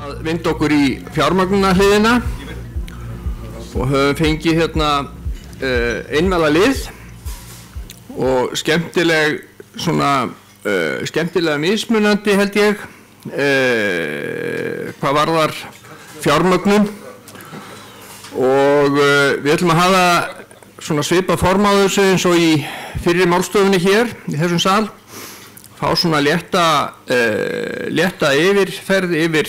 að vinda okkur í fjármögnunarhliðina og höfum fengið hérna einvala lið og skemmtilega mismunandi held ég hvað varðar fjármögnun og við ætlum að hafa svona svipað form á þessu eins og í fyrri málstofunni hér í þessum sal, fá svona létta yfirferð yfir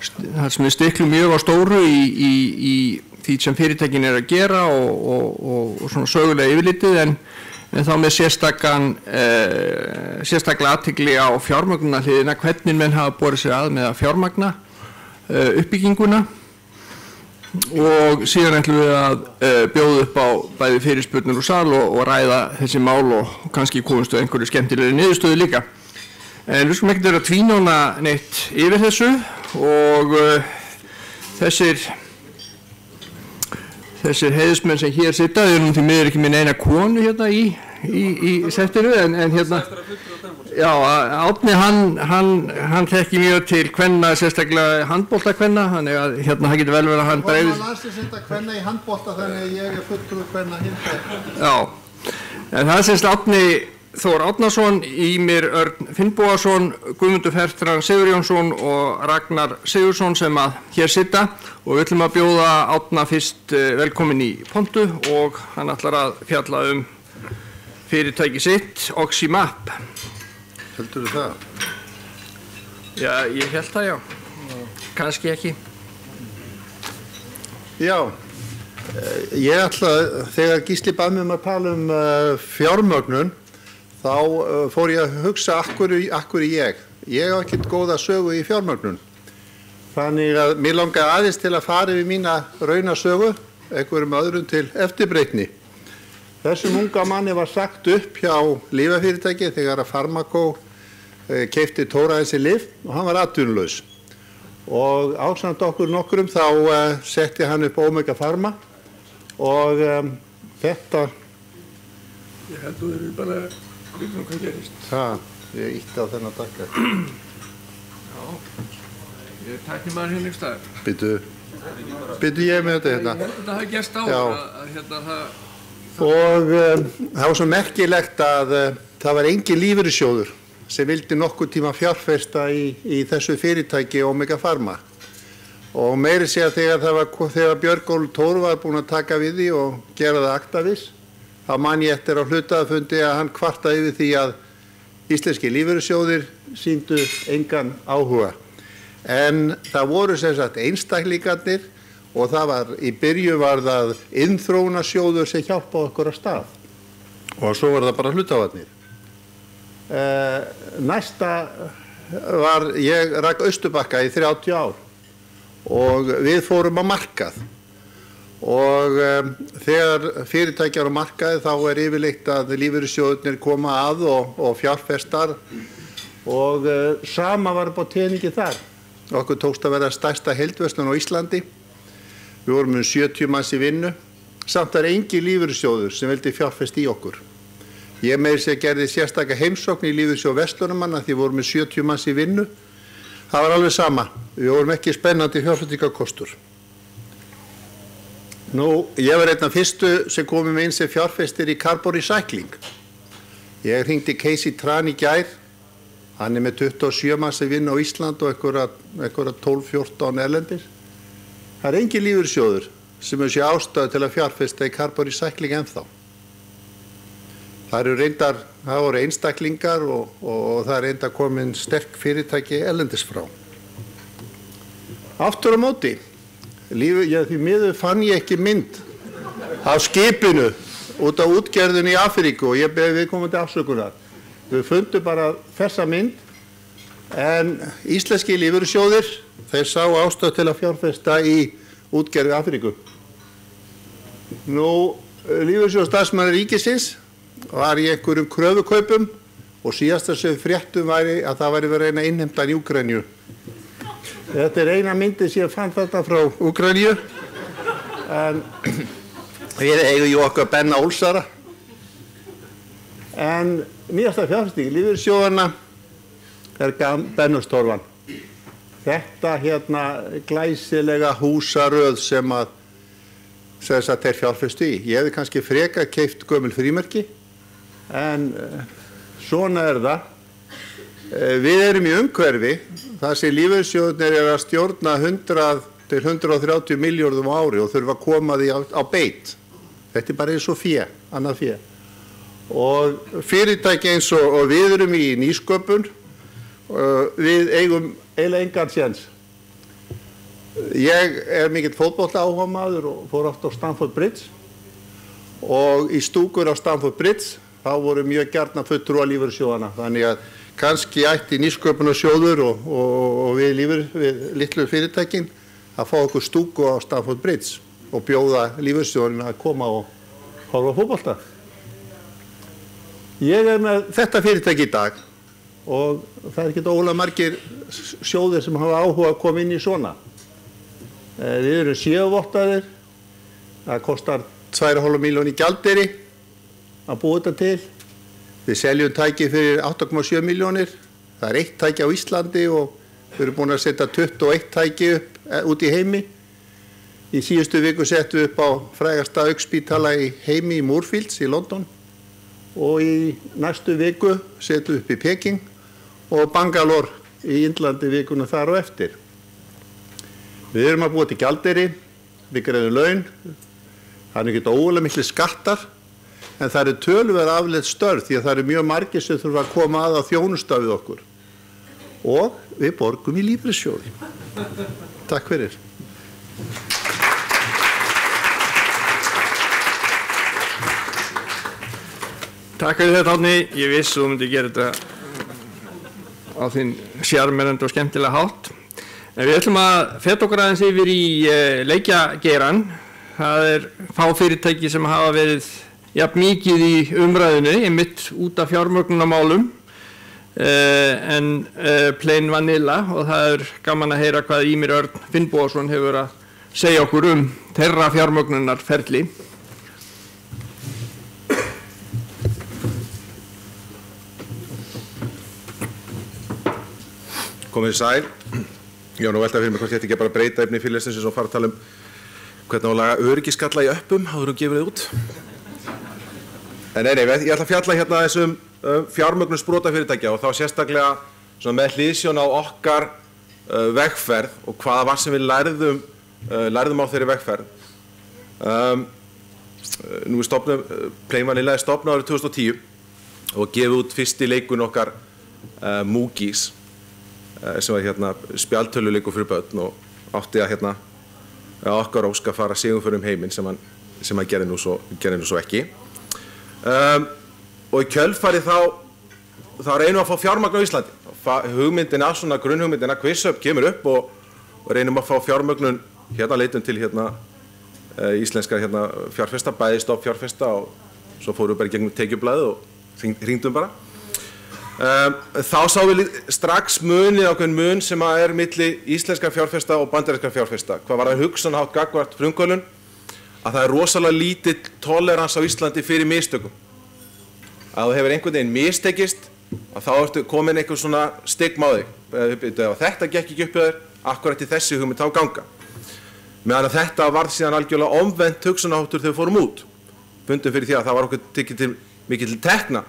það sem við stiklum mjög á stóru í því sem fyrirtækin að gera og svona sögulega yfirlitið en þá með sérstaklega athygli á fjármögnunarhliðina, hvernig menn hafa borið sig að með að fjármagna uppbygginguna og síðan ætlum við að bjóða upp á bæði fyrirspurnir úr sal og ræða þessi mál og kannski komumst við einhverju skemmtilegri niðurstöðu líka. En við skulum ekkert vera að tvínóna neitt yfir þessu og þessir heiðursmenn sem hér sitja, þau eru því miður ekki með neina konu hérna í settinu en hérna, já, Árni hann þekki mjög til kvenna, sérstaklega handboltakvenna, þannig að hérna það getur vel verið að hann breyðist. Það var landsliðsdeildar kvenna í handbolta þannig að ég fulltrúi kvenna hins. Já, en það semst Árni Þór Árnason, Ýmir Örn Finnbogason, Guðmundur Fertram Sigurjónsson og Ragnar Sigurðsson sem að hér sitja og við ætlum að bjóða Árna fyrst velkomin í pontu og hann ætlar að fjalla fyrirtæki sitt, Oximap. Heldur þú það? Já, ég held það, já. Kannski ekki. Já, ég ætla, þegar Gísli bað mig að tala fjármögnun, þá fór ég að hugsa akkur ég. Ég hef ekkert góða sögu í fjármögnun. Þannig að mér langaði aðeins til að fara yfir mína raunasögu, einhverjum öðrum til eftirbreytni. Þessum unga manni var sagt upp hjá lyfjafyrirtæki þegar að Pharmaco keypti Tóraensi lyf og hann var atvinnulaus. Og ásamt okkur nokkrum þá setti hann upp Omega Pharma og þetta... Ég held þú eru bara... hvað gerist? Það, ég ítti á þennan takka. Já, ég tækni maður hérna ykkur staðar. Byttu ég með þetta hérna. Ég held að það hafi gerst á að hérna það... Og það var svo merkilegt að það var engin lífeyrissjóður sem vildi nokkuð tíma fjárfesta í þessu fyrirtæki Omega Pharma. Og meiri segja þegar Björgólfur Thor var búinn að taka við því og gera það aktavis, þá man ég eftir á hluthafafundi að hann kvartaði yfir því að íslenski lífeyrissjóðir sýndu engan áhuga. En það voru sem sagt einstaklingarnir og það var, í byrju var það iðnþróunarsjóður sem hjálpaði okkur að stað. Og svo var það bara hluthafarnir. Næsta var, ég rak Austurbakka í 30 ár og við fórum á markað. Og þegar fyrirtækjar á markaði þá yfirleitt að lífeyrissjóðirnir koma að og fjárfestar og sama var upp á teningi þar. Okkur tókst að vera stærsta heildverslun á Íslandi. Við vorum 70 manns í vinnu. Samt er engin lífeyrissjóður sem vildi fjárfesta í okkur. Ég meiri sér gerði sérstaka heimsókn í lífeyrissjóð Vestlunumanna því vorum 70 manns í vinnu. Það var alveg sama. Við vorum ekki spennandi fjárfestingarkostur. Nú, ég var einn af fyrstu sem komið með inn sem fjárfestir í Carbon Recycling. Ég hringdi Casey Tran í gær. Hann með 27 manns í vinnu á Ísland og einhverja 12-14 erlendis. Það engin lífeyrissjóður sem sé ástæðu til að fjárfesta í Carbon Recycling ennþá. Það voru einstaklingar og það reyndar komin sterk fyrirtæki erlendis frá. Aftur á móti. Því miður fann ég ekki mynd af skipinu út á útgerðinu í Afríku og ég beði viðkomandi afsökunar. Við fundum bara þessa mynd en íslenski lífeyrissjóðir, þeir sá ástæðu til að fjárfesta í útgerð í Afríku. Nú, lífeyrissjóð starfsmanna ríkisins var í einhverjum kröfukaupum og síðasta sem fréttum væri að það væri verið að reyna að innheimta í Úkraínu. Þetta eina myndi sem ég fann þetta frá Úkraínu en við eigum ju okkar Benna Olsara. En nýjasta fjárfesting lífeyrissjóðanna Bennustorfan. þetta hérna glæsilega húsaröð sem að þeir fjárfestu í. Ég hefði kannski frekar keypt gömul frímerki, en svona það. Við erum í umhverfi, þar sem lífeyrissjóðirnir að stjórna 100 til 130 milljörðum á ári og þurfa að koma því á beit. Þetta bara eins og fé, annað fé. Og fyrirtæki eins og við erum í nýsköpun, við eigum eiginlega engan séns. Ég mikill fótboltaáhugamaður og fór oft á Stamford Bridge, og í stúkur á Stamford Bridge þá voru mjög gjarna fulltrúar lífeyrissjóðanna, þannig að kannski ætti nýsköpunarsjóður og við litlu fyrirtækin að fá okkur stúku á Stamford Bridge og bjóða lífeyrissjóðanna að koma og horfa á fótbolta. Ég með þetta fyrirtæki í dag og það ekki ólega margir sjóðir sem hafa áhuga að koma inn í svona. Við erum séuvottaðir, það kostar 2,5 milljón í gjaldeyri að búa þetta til. Við seljum tæki fyrir 8,7 milljónir, það er 1 tæki á Íslandi og við erum búin að setja 21 tæki upp út í heimi. Í síðustu viku settum við upp á frægasta augnspítala í heimi í Moorfields í London, og í næstu viku settum við upp í Peking og Bangalore í Indlandi vikuna þar og eftir. Við erum að búa til gjaldeyri, við greiðum laun, það er ekki ógulega miklu skattar, en það eru töluverð afleidd störf því að það eru mjög margir sem þurfa að koma að þjónusta við okkur. Og við borgum í lífeyrissjóði. Takk fyrir. Takk fyrir þetta, Árni. Ég vissi þú myndi gera þetta á þinn sjarmerandi og skemmtilega hátt. En við ætlum að feta okkur aðeins yfir í leikjageirann. Það fá fyrirtæki sem hafa verið jafn mikið í umræðinu, einmitt út af fjármögnunarmálum, en plain vanilla, og það gaman að heyra hvað Ýmir Örn Finnbogason hefur að segja okkur þeirra fjármögnunarferli. Komið sæl. Ég var nú veltað fyrir mig hvort ég ætti ekki bara að breyta efni fyrirlesningsins og fara að tala hvernig á að laga öryggisgalla í öppum áður en gefur þið út. En nei, ég ætla að fjalla hérna þessum fjármögnun sprotafyrirtækja og þá sérstaklega með hliðsjón á okkar vegferð og hvaða var sem við lærðum á þeirri vegferð. Nú Plain Vanilla stofnað árið 2010 og gefið út fyrsti leikun okkar Moogies, sem var hérna spjaldtöluleikur fyrir börn og átti að okkar óska fara sigum fyrir heiminn sem hann gerði nú svo ekki. Og í kjölfarið þá reynum að fá fjármagn á Íslandi. Hugmyndina, svona grunnhugmyndina, QuizUp kemur upp og reynum að fá fjármögnun leitum til íslenskar fjárfesta, bæði stofnfjárfesta, og svo fórum við bara gegnum tekjublaðið og hringdum bara. Þá sáum við strax ákveðinn mun sem milli íslenskra fjárfesta og bandarískra fjárfesta. Hvað var það hugsunarhátt gagnvart frumkvöðlun? Að það rosalega lítill tolerans á Íslandi fyrir mistökum. Að þú hefur einhvern veginn mistekist, að þá ertu komin einhver svona stigma á þig. Ef þetta gekk ekki upp hjá þér, akkúrat í þessi hugmynd þá ganga. Meðan að þetta varð síðan algjörlega omvendt hugsunarháttur þegar við fórum út. Fundum fyrir því að það var okkur tekið mikið til tekna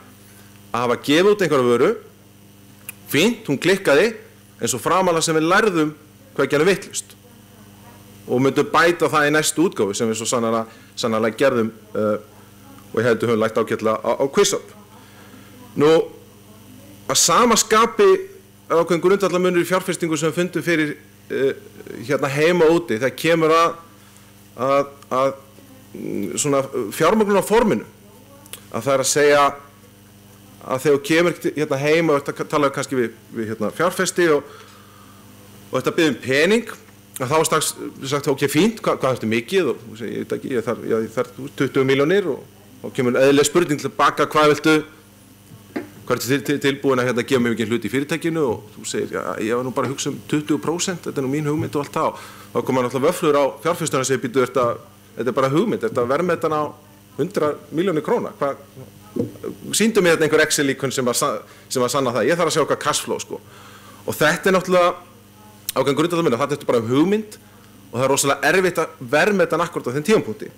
að hafa gefið út einhverja vöru, fínt, hún klikkaði, en svo framalega sem við lærðum hvað ekki alveg vitlaust. Og myndum bæta það í næstu útgáfu sem við svo sannarlega gerðum og ég heldur höfum lært ágætlega á QuizUp. Nú, að sama skapi ákveðin grundvallarmunur í fjárfestingu sem við fundum fyrir heima og úti, það kemur að svona fjármögnunarforminu, að það að segja að þegar þú kemur heima og tala kannski við fjárfesti og þetta biður pening, að þá er strax sagt, ok, fínt, hvað er þetta mikið? Og ég veit ekki, ég þarf 20 milljónir og kemur eðlileg spurning tilbaka, hvað er tilbúin að gefa mér mikið hlut í fyrirtækinu, og þú segir, ég var nú bara að hugsa 20%, þetta er nú mín hugmynd og allt það. Þá koma náttúrulega vöflur á fjárfestunum og segir, býtu, þetta er bara hugmynd, þetta verðmetan á 100 milljónir króna. Sýndu mér einhver Excel-líkun sem var sanna það. Ég þarf að sjá okkar cashflow, sko. Og þetta er náttúrulega ákveðin grundvallarmunur, það er bara hugmynd og það er rosalega erfitt að verðmeta hann akkúrat á þeim tímapunkti.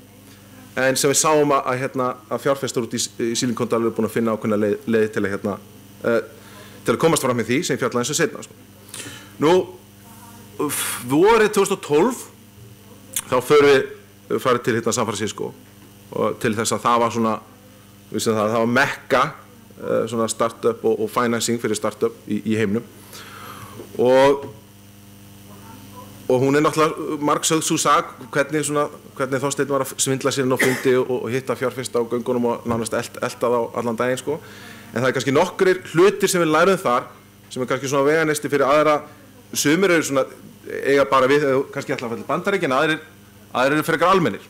En sem við sáum að fjárfestar út í Silicon Valley eru búin að finna ákveðna leið til að komast fram með því sem fjalla eins og seinna. Sko. Nú, vorið 2012 þá farið til San Francisco og til þess að það var svona, það var mekka svona startup og financing fyrir startup í heimnum og hún náttúrulega margsögð sú sag hvernig Þorsteinn var að svindla sér inn á fundi og hitta fjárfesta á göngunum og nánast eltað á allan daginn sko. En það kannski nokkrir hlutir sem við lærum þar sem kannski svona veganesti fyrir aðra. Sumir eru svona eiga bara við kannski ætla að falla Bandaríkin, aðrir eru frekar almennir.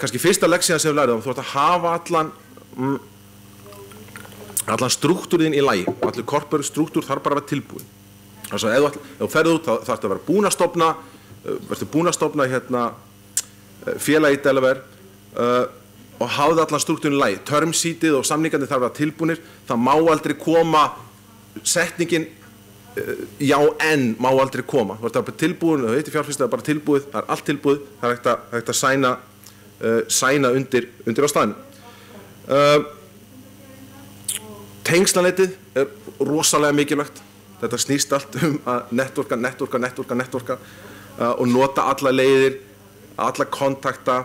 Kannski fyrsta leksíðan sem við lærum þú ert að hafa allan strúktúrinn í lagi. Allur korpur strúktúr þarf bara að vera tilbúin. Þannig að ef þú ferð út þá þarftu að vera búin að stofna félag í Delaware og hafði allan strúktúrinn í lagi. Termsheetið og samningarnir þarf að vera tilbúnir. Það má aldrei koma setningin já en má aldrei koma. Þú ert bara tilbúin, þú heitir fjárfesta bara tilbúið, það allt tilbúið, það hægt að sæna undir á staðnum. Tengslanetið rosalega mikilvægt. Þetta snýst allt að networka og nota alla leiðir, alla kontakta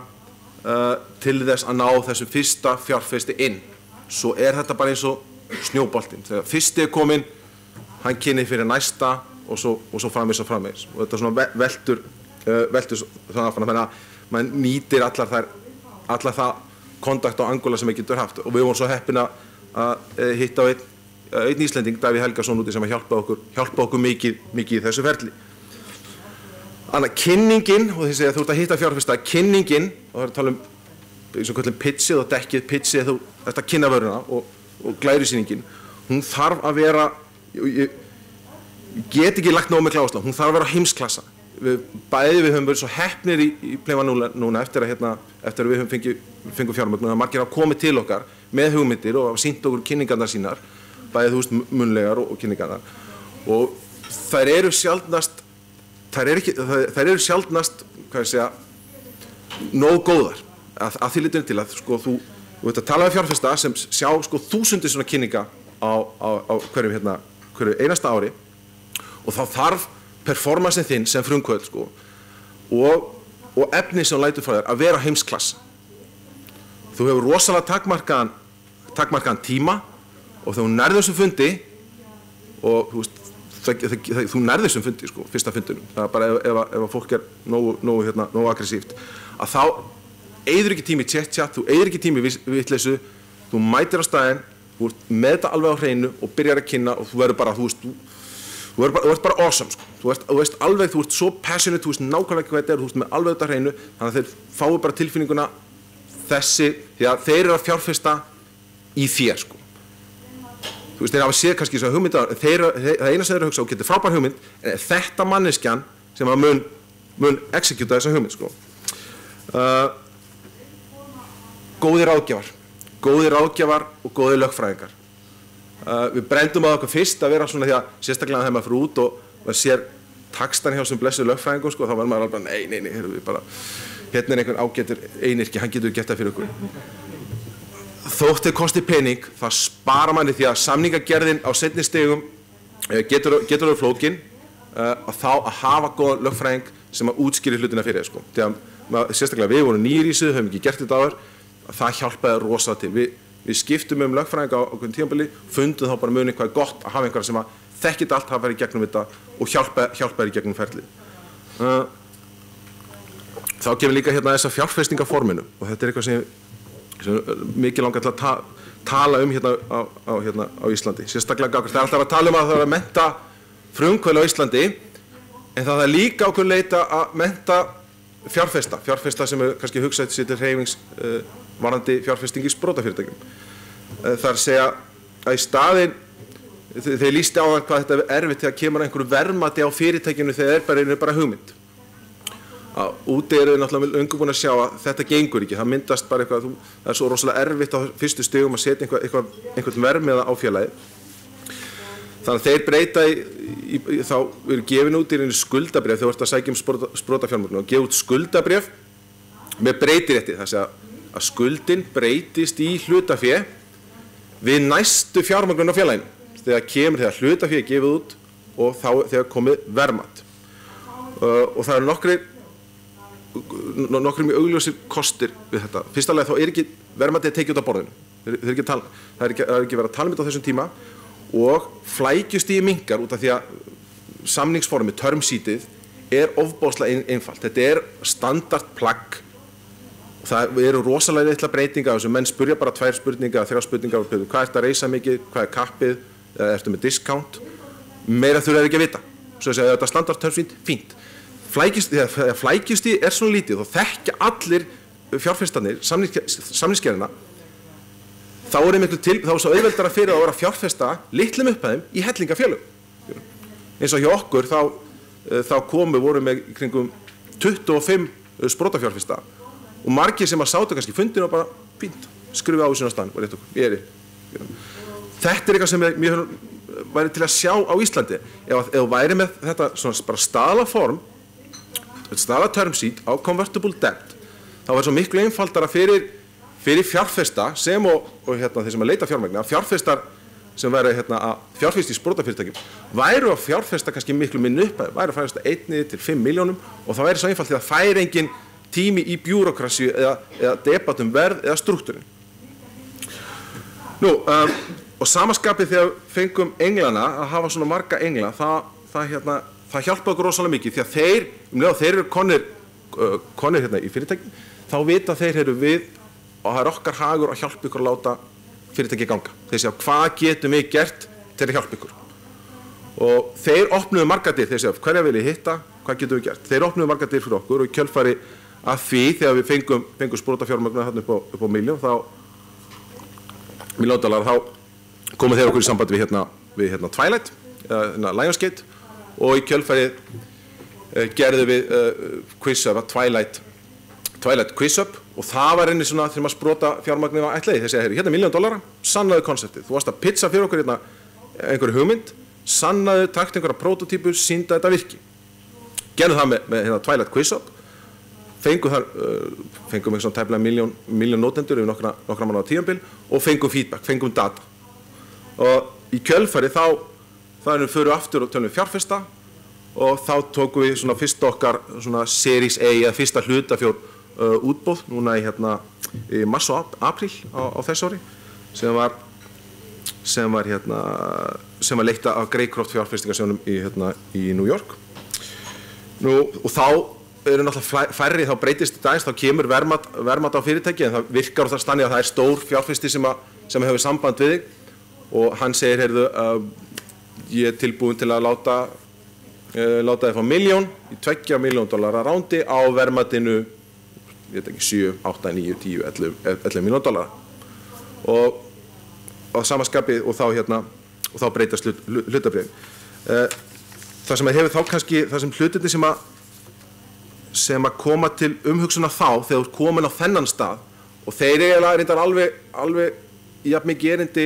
til þess að ná þessum fyrsta fjárfesti inn. Svo þetta bara eins og snjóboltinn. Þegar fyrsti kominn, hann kynnir fyrir næsta og svo framvegis. Og þetta svona veltur svona áfram. Þannig að maður nýtir allar það kontakt og angula sem maður getur haft. Og við vorum svo heppin að hitta á einn Íslending, Davíð Helgason úti sem að hjálpa okkur mikið í þessu ferli. Þannig að kynningin, og því að þú ert að hitta fjárfesta, kynningin, og það er að tala eins og kallum pitchið og dekkið pitchið, þú ert að kynna vöruna og glærisýningin, hún þarf að vera, ég get ekki lagt nóg með áherslu, hún þarf að vera heimsklassa. Við höfum verið svo heppnir í Playman núna eftir að við fengum fjármögnun, að margir hafa komið til okkar með hugmyndir og hafa sýnt okkur kynningarnar sínar, bæðið munnlegar og kynningarnar. Og þær eru sjaldnast, hvað ég segja, nóg góðar. Að því litinu til að sko, þú ert að tala með fjárfesta sem sjá sko, 1000 svona kynninga á hverju einasta ári og þá þarf performancein þinn sem frumkvöld sko, og efni sem lætur frá þér að vera heimsklassa. Þú hefur rosalega takmarkaðan tíma og þegar þú nærð þessum fundi og þú nærð þessum fundi sko, fyrsta fundinum, það er bara ef fólk er nógu aggressíft, að þá eyðir ekki tími í chat, þú eyðir ekki tími í vitleysu, þú mætir á staðinn, þú ert með þetta alveg á hreinu og byrjar að kynna og þú verður bara, þú ert bara awesome sko. Þú veist alveg, þú ert svo passionate, þú veist nákvæmlega hvað þetta þú ert með alveg þetta á hreinu, þannig að þeir fáu bara tilfinninguna því að þeir eru að fjárfesta í þér sko. Þú veist, þeir hafa séð kannski þess að hugmynda, það eina sem þeir eru að hugsa og getur frábær hugmynd, en þetta manneskjan sem að mun executa þessa hugmynd sko. Góðir ráðgjafar og góðir lögfræðingar. Við brendum á okkur fyrst að vera svona því að sérstaklega þegar maður fyrir út og maður sér takstan hjá sem blessuð lögfræðingur sko, þá var maður alveg nei, við bara, hérna er einhvern ágætur einyrki, hann getur gert það fyrir okkur. Þótt þeir kosti pening, það spara manni því að samningagerðin á seinni stigum getur verið flókin að þá að hafa góðan lögfræðing sem að útskýri hlutina fyrir þér sko. Því að sérstaklega við vorum nýir í þessu, höfum ekki gert þetta áður, það hjálpaði rosa til. Við skiptum lögfræðinga á okkur tímabili, fundum þá bara muni hvað er gott að hafa einhverja sem að þekkit allt hafa verið í gegnum þetta og hjálpaði í gegnum ferlið. Þá kemur líka hérna þessa fjárfestingaforminu og þetta er eitthvað sem mikið langar til að tala um hérna á Íslandi. Sérstaklega það er alltaf að tala um að það er að mennta frumkvöðla á Íslandi, en það er líka ákveðin leita að mennta fjárfesta sem er kannski hugsað sér til hreyfings varðandi fjárfesting í sprotafyrirtækjum. Það er að segja að í staðinn, þeir lýsti á það hvað þetta er erfitt þegar kemur einhverju verðmati á fyrirtækjunu þegar er bara hugmynd. Úti eru við náttúrulega löngu búin að sjá að þetta gengur ekki, það myndast bara eitthvað, það er svo rosalega erfitt á fyrstu stigum að setja einhvern verðmiða á félagið. Þannig að þeir breyta þá eru gefin út í rauninni skuldabréf þegar þú ert að sækja sprotafjármögnun og gefa út skuldabréf með breytirétti, þess að skuldin breytist í hlutafé við næstu fjármögnun á félaginu þegar hlutafé er gefið út og þá þegar komið verðmat. Og það eru nokkrir mjög augljósir kostir við þetta. Fyrsta lagi þá er ekki verðmatið tekið út af borðinu. Það er ekki verið að tala um þetta á þessum tíma og flækjustigið minnkar út af því að samningsformið, term sheetið, er ofboðslega einfalt. Þetta er standardplagg. Það eru rosalega litlar breytingar þessu. Menn spurja bara 2 spurningar, 3 spurningar. Hvað ert að reisa mikið? Hvað er kappið? Ertu með discount? Meira þurfa þeir ekki að vita. Svo að segja þetta standard term sheet, fínt. Flækjustigið er svona lítið og þekkja allir fjárfestarnir, samningsgerðina, þá er svo auðveldara fyrir að vera að fjárfesta litlum upphæðum í hellingafélögum. Eins og hjá okkur þá voru með kringum 25 sprotafjárfesta og margir sem að sátu kannski fundinu og bara fínt, skrifa á sína staðan, bara rétt okkur, Þetta er eitthvað sem mér væri til að sjá á Íslandi. Ef þú væri með þetta svona bara staðlaform, staðla term sheet á convertible debt, þá er svo miklu einfaldara fyrir fjárfesta sem og þeir sem að leita fjármagni, að fjárfestar sem væri að fjárfesta í sprotafyrirtækjum væru að fjárfesta kannski miklu minni upphæð, væru að fjárfesta 1 til 5 milljónum og það væri svo einfalt því að færi engin tími í bjúrokrasíu eða debatum verð eða strúktúrin. Og samaskapið þegar fengum englana að hafa svona marga engla, það hjálpaði okkur rosalega mikið því að þeir eru konir í fyrirtæki, þá vita þeir eru við og það er okkar hagur að hjálpa ykkur að láta fyrirtæki ganga. Þeir segja hvað getum við gert til að hjálpa ykkur. Og þeir opnuðu marga dyr, þeir segja hverja vil ég hitta, hvað getum við gert. Þeir opnuðu marga dyr fyrir okkur og í kjölfari að því þegar við fengum sprotafjármagn þarna upp á $1 milljón, þá komu þeir okkur í samband við Twilight, Lionsgate og í kjölfarið gerðum við quiz-up, Twilight quiz-up og það var einnig svona þegar maður sprota fjármagnið var ætlaði. Þeir segja, $1 milljón, sannaðu konseptið. Þú varst að pitcha fyrir okkur einhverju hugmynd, sannaðu, takt einhverja prototípu, sýnda þetta virki. Gerðum það með Twilight quiz-up, fengum einhvern svona tæplega milljón notendur yfir nokkra mánaða tímabil og fengum feedback, fengum data. Og í kjölfari þá fyrir aftur og tölum við fjárfesta og þá tókum við svona fyrst okkar svona Series A eða fyrsta hlutafjár útboð núna í mars og apríl á þessu ári sem var leitt af Greycroft fjárfestingarsjónum í New York. Og þá eru náttúrulega færri, þá breytist þetta aðeins, þá kemur verðmat á fyrirtæki en það virkar á það stanni að það er stór fjárfesti sem hefur samband við þig og hann segir, heyrðu, ég er tilbúin til að láta þið fá $1 milljón í $2 milljón rándi á verðmatinu, ég veit ekki, 7, 8, 9, 10, 11 milljón og á samaskapið og þá breytast hlutabréfin. Það sem hefur þá kannski, það sem hlutirnir sem að koma til umhugsuna þá þegar þú ert komin á þennan stað og þeir eiginlega reyndar alveg jafn mikið erindi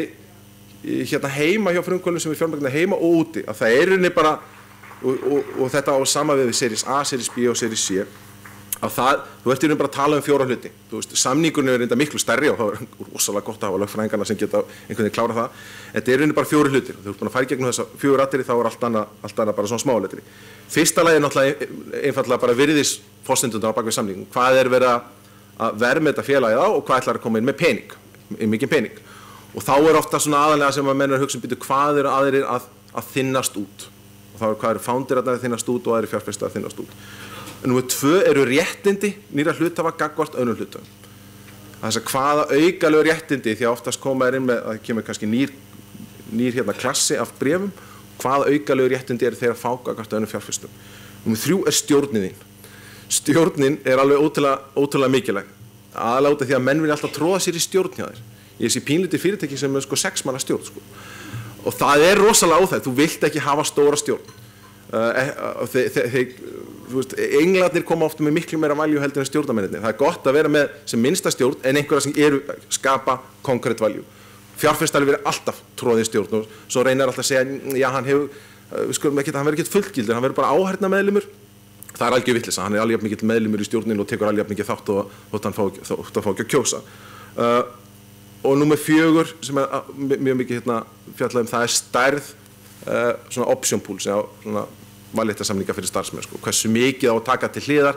heima hjá frumkvöldum sem er fjármagnið heima og úti, að það er rauninni bara og þetta á sama við Series A, Series B og Series C að þú ert í rauninni bara að tala um 4 hluti. Þú veist, samningurinn er reyndar miklu stærri og það er rosalega gott að hafa lögfræðingarna sem geta einhvern veginn klára það. Þetta er rauninni bara 4 hlutir. Þú ert búin að fara í gegnum þessa 4 atriði, þá er allt annað bara svona smáletri. Fyrsta lagi er náttúrulega einfaldlega bara virðisforsendurnar á bak við samningum. Hvað er verið að verðmeta félagið á og hvað ætlar að koma inn með pening, mikinn pening. Og þá er ofta svona aðalega sem að menn er að hugsa hvað eru aðrir að þynnast út. Og þá hvað eru founderarnir að þynnast út og aðrir fjárfestar að þynnast út. Númer 2 eru réttindi nýra hluthafa gagnvart öðrum hluthöfum. Þess að hvaða aukalegu réttindi, því að oftast koma inn með að kemur kannski nýr klassi af bréfum, hvaða aukalegu réttindi eru þeir að fá gagnvart öðrum fjárfestum. Númer 3 er stjórnin þín. Stjórnin er alveg ótrúlega mikilvæg. Aðalega út af því að menn vilja alltaf tróða sér í stjórn hjá þér. Ég sé pínlítið fyrirtæki sem er 6 manna stjórn. Og það er rosalega óþægt. Þú vilt ekki hafa stóra stjórn. Englarnir koma ofta með miklu meira value heldur en stjórnarmennirnir. Það er gott að vera með sem minnsta stjórn en einhverja sem skapa concrete value. fjárfestar verið alltaf tróðið í stjórn og svo reynir alltaf að segja, já, hann verður ekkert fullgildur, hann verður bara áherna meðlimur. Það algjör vitleysa, hann alveg mikill meðlimur í stjórninu og tekur alveg mikið þátt og hann fá ekki að kjósa. Og númer 4 sem mjög mikið fjallað það stærð svona option pool, svona valréttarsamninga fyrir starfsmenn, sko. Hversu mikið á að taka til hliðar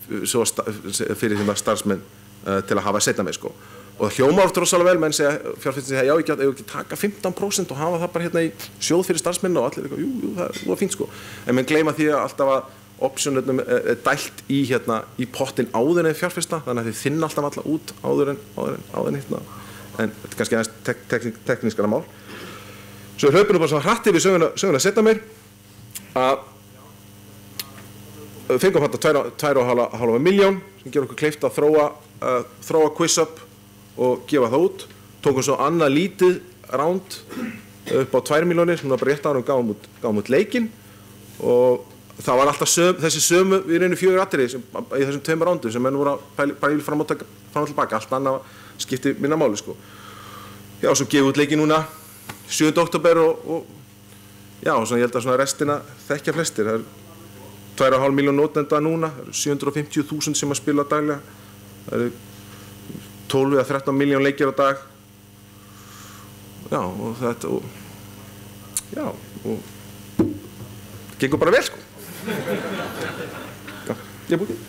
fyrir starfsmenn til að hafa seinna með, sko. Og það hljómar oft rosalega vel, menn fjárfestar segja, já, ég ekki taka 15% og hafa það bara í sjóð fyrir starfsmenn og allir, jú, það var fínt, sko. En menn gleyma því alltaf að optionum dælt í pottin áður en fjárfesta, þannig að þið þinna alltaf alla út áður en en þetta er kannski aðeins teknískara mál. Svo hlaupum bara svona hratt yfir söguna setna meir að fengum þetta 2,5 miljón sem gerur okkur kleift að þróa QuizUp og gefa það út. Tókum svo annað lítið ránd upp á 2 milljónir sem var bara rétt árum gáum út leikinn og það var alltaf þessi sömu í reynu 4 atriði í þessum 2 rándum sem menn voru að pæla fram og tilbaka, allt annað skipti minna máli, sko. Já, og svo gefum út leikinn núna 7. október og já, og ég held að svona restina þekkja flestir. Það 2,5 miljón notenda núna, 750.000 sem að spila daglega, það 12 eða 13 miljón leikir á dag. Já, og þetta og gengur bara vel, sko. Já, ég er búinn.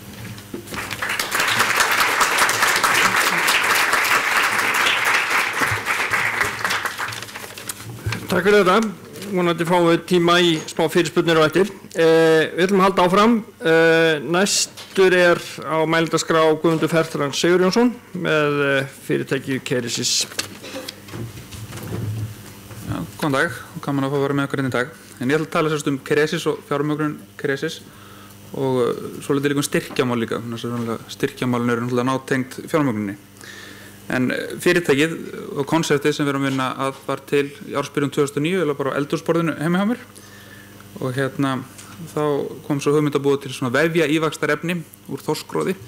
Takk fyrir þetta. Vonandi fáum við tíma í smá fyrirspurnir á eftir. Við ætlum að halda áfram. Næstur á mælendaskrá Guðmundur Fertram Sigurjónsson með fyrirtækið Keresis. Já, góðan dag. Gaman að fá að vera með okkur í dag. En ég ætla að tala sérst Keresis og fjármögnun Keresis og svolítið líka styrkjamál líka. Styrkjamálin eru náttúrulega nátengt fjármögnunni. En fyrirtækið og konseptið sem við erum að vinna að var til í ársbyrjun 2009 eða bara á eldhúsborðinu heima hjá mér og þá kom svo hugmynd að búa til svona vefja ívaxtarefni úr þorskroði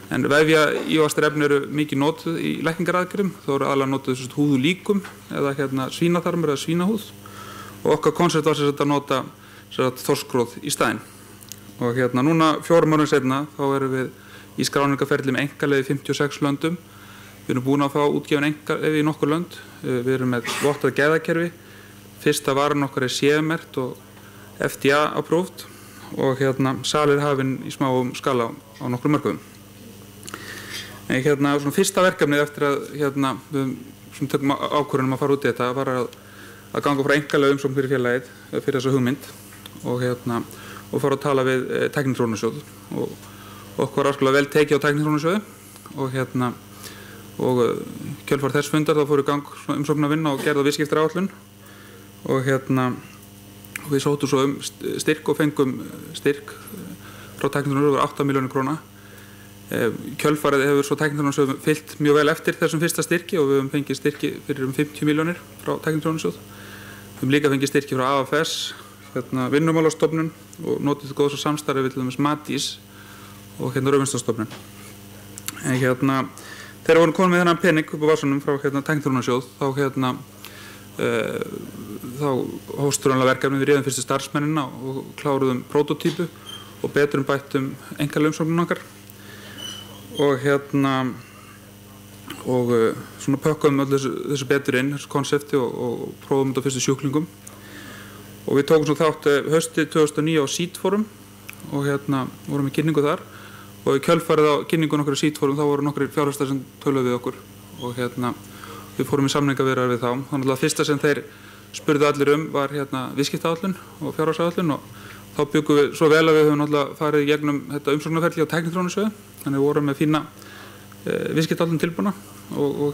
en vefja ívaxtarefni eru mikið notuð í lækningaraðgerðum, þá eru aðalega notuð húðulíkum eða svínaþarmur eða svínahúð og okkar konsept var að nota þorskroð í staðinn og núna 4 mánuðum seinna þá erum við í skráningarferli með einkaleyfi í 56 löndum. Við erum búin að fá útgefin einkaleyfi í nokkur lönd. Við erum með vottað gæðakerfi. Fyrsta varan okkar CE-merkt og FDA approved og salir hafin í smáum skala á nokkrum mörkuðum. Svona fyrsta verkefnið eftir að við tökum ákvörðun að fara út í þetta var að ganga frá einkaleyfi umsókn fyrir félagið fyrir þessa hugmynd og fara að tala við Tækniþróunarsjóð og okkur var vel tekið á Tækniþróunarsjóði og kjölfar þess fundar þá fór í gang umsóknarvinna og gerða viðskiptaáætlun og við sóttum svo styrk og fengum styrk frá Tækniþróunarsjóði 8 milljónir króna. Kjölfarið hefur svo Tækniþróunarsjóð fylgt mjög vel eftir þessum fyrsta styrki og við höfum fengið styrki fyrir 50 milljónir frá Tækniþróunarsjóð. Við höfum líka fengið styrki frá AFS, Vinnumálastofnun og notið góðs og samstarfi við Matís og Raunvísindastofnun. Þegar við vorum komin með þennan pening upp á vasanum frá Tækniþróunarsjóð þá hóstum við verkefni við réðum fyrstu starfsmennina og kláruðum prótótípu og betrum bættum einkaleyfi umsóknina okkar og svona pökkuðum öll þessu betur inn, þessu konsepti og prófum þetta á fyrstu sjúklingum og við tókum svo þátt haustið 2009 á Seedforum og vorum í kynningu þar og í kjölfarið á kynningun okkar í Seedforum þá voru nokkrir fjárfestar sem töluðu við okkur og við fórum í samningaviðræður við þá. Þannig að fyrsta sem þeir spurðu allir var viðskiptaáætlun og fjárhagsáætlun og þá byggum við svo vel að við höfum náttúrulega farið í gegnum þetta umsóknarferli á Tækniþróunarsjóði þannig við vorum með fína viðskiptaáætlun tilbúna og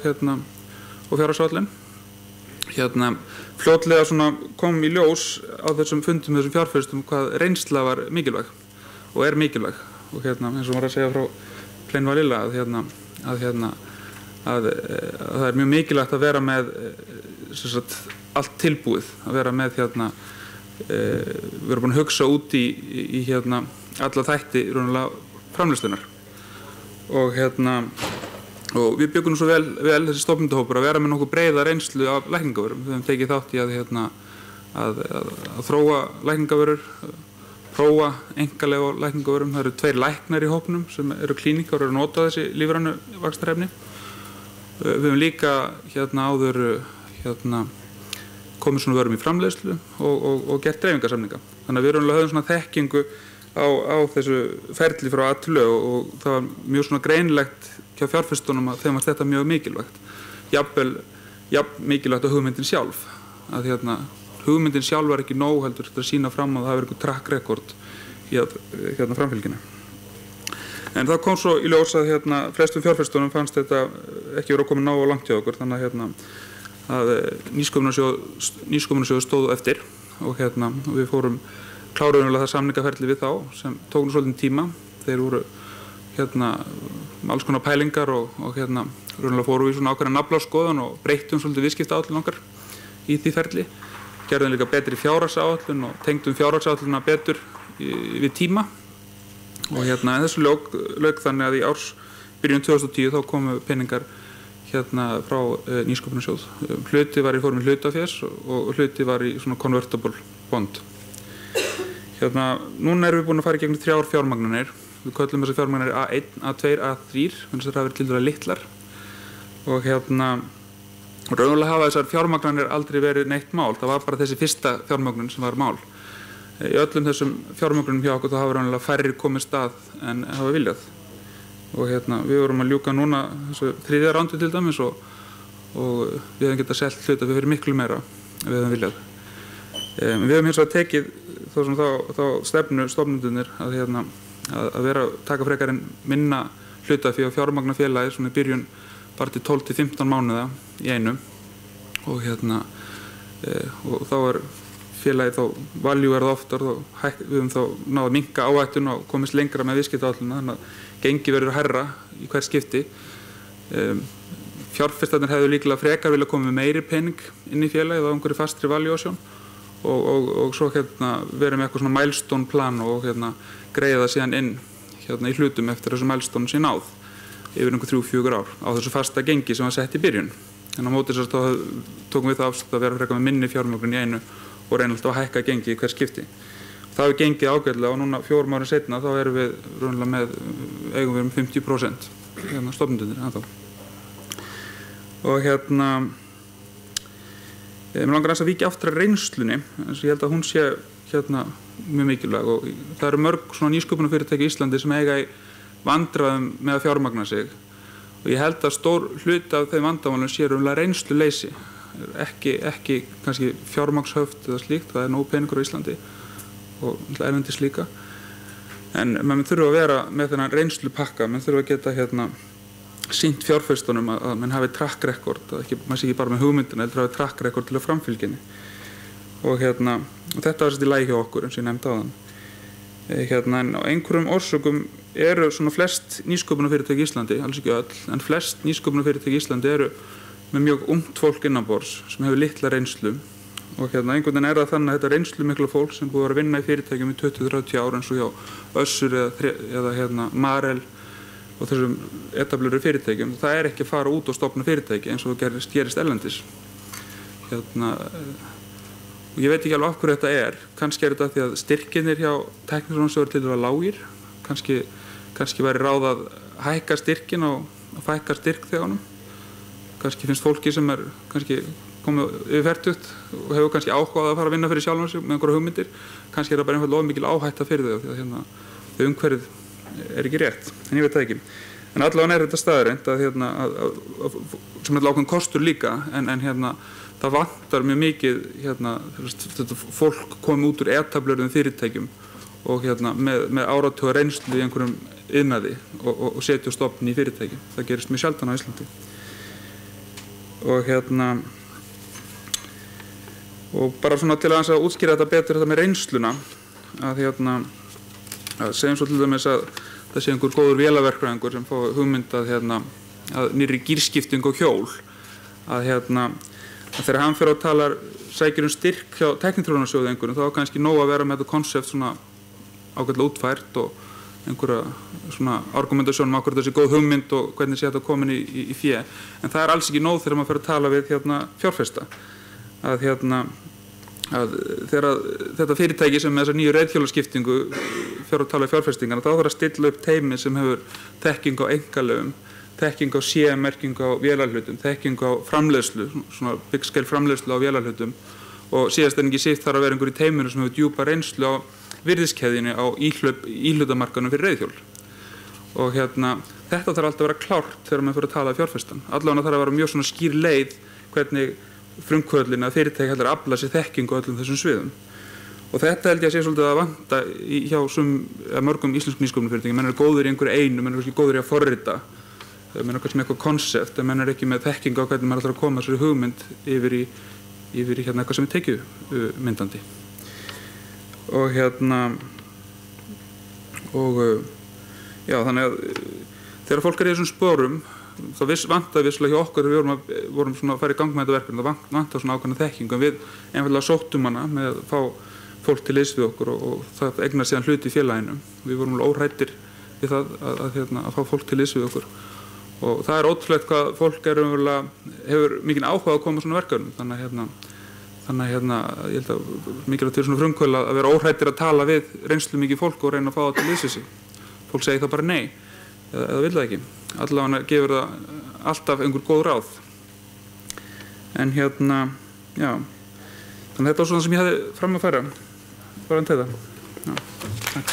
fjárhagsáætlun. Fljótlega kom í ljós á þessum fundum með þessum fjárfestum hvað reynsla var mikilvæg og er mikilvæg og eins og var að segja frá Plain Vanilla að það er mjög mikilvægt að vera með allt tilbúið, að vera með við erum búin að hugsa út í alla þætti framleiðslunnar og Og við byggum svo vel þessi stofnendahópur að vera með nokkuð breiða reynslu af lækningavörum. Við höfum tekið þátt í að þróa lækningavörur, prófa einkalega á lækningavörum. Það eru 2 læknar í hópnum sem eru klínikar og eru að nota þessi lífrænu vaxtarefni. Við höfum líka áður komið svona vörum í framleiðslu og gert dreifingarsamninga. Þannig að við höfum svona þekkingu á þessu ferli frá A til Ö og það var mjög svona greinilegt hjá fjárfestunum að þeim var þetta mjög mikilvægt. Jafn mikilvægt að hugmyndin sjálf. Að hugmyndin sjálf var ekki nóg heldur til að sýna fram að það hafi eitthvað track record í framfylginu. En það kom svo í ljós að flestum fjárfestunum fannst þetta ekki vera að koma nógu langt hjá okkur, þannig að nýsköpunarsjóður stóð eftir og við kláruðum það samningaferli við þá sem tók nú svolítinn tíma. Þeir voru alls konar pælingar og raunlega fórum við svona ákveðna naflaskoðun og breyttum svolítið viðskiptaáætlun okkar í því ferli. Gerðum líka betri fjárhagsáætlun og tengdum fjárhagsáætlunina betur við tíma. Og þessu lauk þannig að í ársbyrjun 2010 þá komu peningar frá nýsköpunarsjóð. Hluti var í formi hlutafjár og hluti var í svona convertible bond. Núna erum við búin að fara í gegnum 3 fjármagnanir. Við köllum þessar fjármagnanir A1, A2, A3, þannig að það hafa verið tiltölulega litlar. Og raunverulega hafa þessar fjármagnanir aldrei verið neitt mál. Það var bara þessi fyrsta fjármagnun sem var mál. Í öllum þessum fjármagnunum hjá okkur þá hafa raunverulega færri komið stað en hafa viljað. Og við vorum að ljúka núna þessu 3. rándi til dæmis og við hefum getað selt hluta fyrir miklu meira en við hefum viljað. Við hefum hins vegar tekið þá stefnu stofnendurnir að taka frekar en minna hlutafé og fjármagna félagi svona í byrjun bara til 12 til 15 mánuða í einu og þá félagi þá valjuverð oftar og við höfum þá náð að minnka áhættuna og komist lengra með viðskiptaáætlunina þannig að gengi verður hærra í hvert skipti. Fjárfestarnir hefðu líklega frekar vilja koma með meiri pening inn í félagið á einhverju fastri valuation og svo verið með eitthvað svona milestone plan og greiða það síðan inn í hlutum eftir þessu milestone sé náð yfir einhver 3-4 ár á þessu fasta gengi sem var sett í byrjun. En á móti þess að tókum við það afslut að vera frekar með minni fjármögnun í einu og reyna alltaf að hækka gengi í hver skipti. Það hefur gengið ágætlega og núna 4 árin seinna þá erum við raunverulega eigum við 50% stofnendurnir ennþá. Og mér langar að víkja aftur að reynslunni, eins og ég held að hún sé mjög mikilvæg og það eru mörg svona nýsköpunarfyrirtæki í Íslandi sem eiga í vandræðum með að fjármagna sig og ég held að stór hluti af þeim vandamálum sé raunverulega reynsluleysi, ekki kannski fjármagnshöft eða slíkt, það nóg peningur á Íslandi og erlendis líka, en maður þurfa að vera með þennan reynslupakka, maður þurfa að geta sýnt fjárfestunum að mann hafi track record, maður sé ekki bara með hugmyndina, heldur hafi track record til að framfylginni og þetta var sett í lagi hjá okkur eins og ég nefndi áðan. En á einhverjum orsökum eru svona flest nýsköpunarfyrirtæki í Íslandi, alls ekki öll, en flest nýsköpunarfyrirtæki í Íslandi eru með mjög ungt fólk innanborðs sem hefur litla reynslu og einhvern veginn það þannig að þetta reynslu mikla fólk sem búið að vinna í fyrirtækjum í 20-30 ára eins og hjá Össur eða Marel og þessum etablöru fyrirtækjum, það ekki að fara út og stofna fyrirtæki eins og gerist erlendis. Og ég veit ekki alveg af hverju þetta kannski þetta því að styrkinir hjá Tækniþróunarsjóði til að lágir, kannski væri ráð að hækka styrkin og fækka styrkþegunum, kannski finnst fólki sem kannski komið yfir fertugt og hefur kannski áhugað að fara að vinna fyrir sjálfan sig með einhverja hugmyndir, kannski það bara einfaldlega of mikil áhætta fyrir þau því að þau umhverfið ekki rétt, en ég veit það ekki. En allavega þetta staðreynd að sem ákveðin kostur líka, en það vantar mjög mikið þetta fólk komið út úr etablöruðum fyrirtækjum og með áratuga reynslu í einhverjum iðnaði og setja stofn í fyrirtækjum. Það gerist mjög sjaldan á Íslandi. Og bara svona til að útskýra þetta betur þetta með reynsluna að segjum svo til dæmis að það sé einhver góður vélaverkfræðingur sem fá hugmynd að nýrri gírskipting og hjól að þegar hann fer og sækir styrk hjá Tækniþróunarsjóði einhverjum þá kannski nóg að vera með þetta konsept svona ágætlega útfært og einhverja svona argumentasjón um okkur þessi góð hugmynd og hvernig sé þetta komin í fé. En það alls ekki nóg þegar maður fer að tala við fjárfesta. Að þegar þetta fyrirtæki sem með þessa nýju reiðhjólaskiptingu fer að tala um fjárfestingana, þá þarf að stilla upp teymi sem hefur þekking á einkalögum, þekking á CE-merkingu á vélarhlutum, þekking á framleiðslu, svona big scale framleiðslu á vélarhlutum og síðast en ekki síst þarf að vera einhver í teyminu sem hefur djúpa reynslu á virðiskeðjunni á íhlutamarkanum fyrir reiðhjól. Og þetta þarf alltaf að vera klárt þegar maður fyrir að tala um fjárfestan. Allavega þarf að vera mjög svona skýr leið hvernig frumkvöðlin að fyrirtæki heldur að afla sér þekkingu á öllum þessum sviðum. Og þetta held ég að sé svolítið að vanta hjá mörgum íslenskum nýsköpunarfyrirtækjum. Menn góður í einhverju einu, menn kannski góður í að forrita, menn kannski með eitthvað konsept, en menn ekki með þekkingu á hvernig maður ætlar að koma þessari hugmynd yfir í eitthvað sem er tekjumyndandi. Já, þannig að þegar fólk í þessum sporum, þá vantaði visslega hjá okkur þegar við vorum svona að fara í gang með þetta verkefni, það vantaði svona ákveðna þekkingu, en við einfaldlega sóttum hana með að fá fólk til liðs við okkur og það eignar síðan hluti í félaginu. Við vorum alveg óhræddir við það að fá fólk til liðs við okkur. Og það er ótrúlegt hvað fólk hefur mikinn áhuga að koma svona verkefnum. Þannig ég held að mikilvægt fyrir svona frumkvöðla að vera óhræddir að tala við reynslu mikið fólk og reyna að fá það til liðs við sig. Fólk segir það bara nei, eða vill það ekki. Allavega gefur það alltaf einhver góð ráð. En já, þannig þetta var svona sem ég hefði fram að færa varðandi þetta. Já, takk.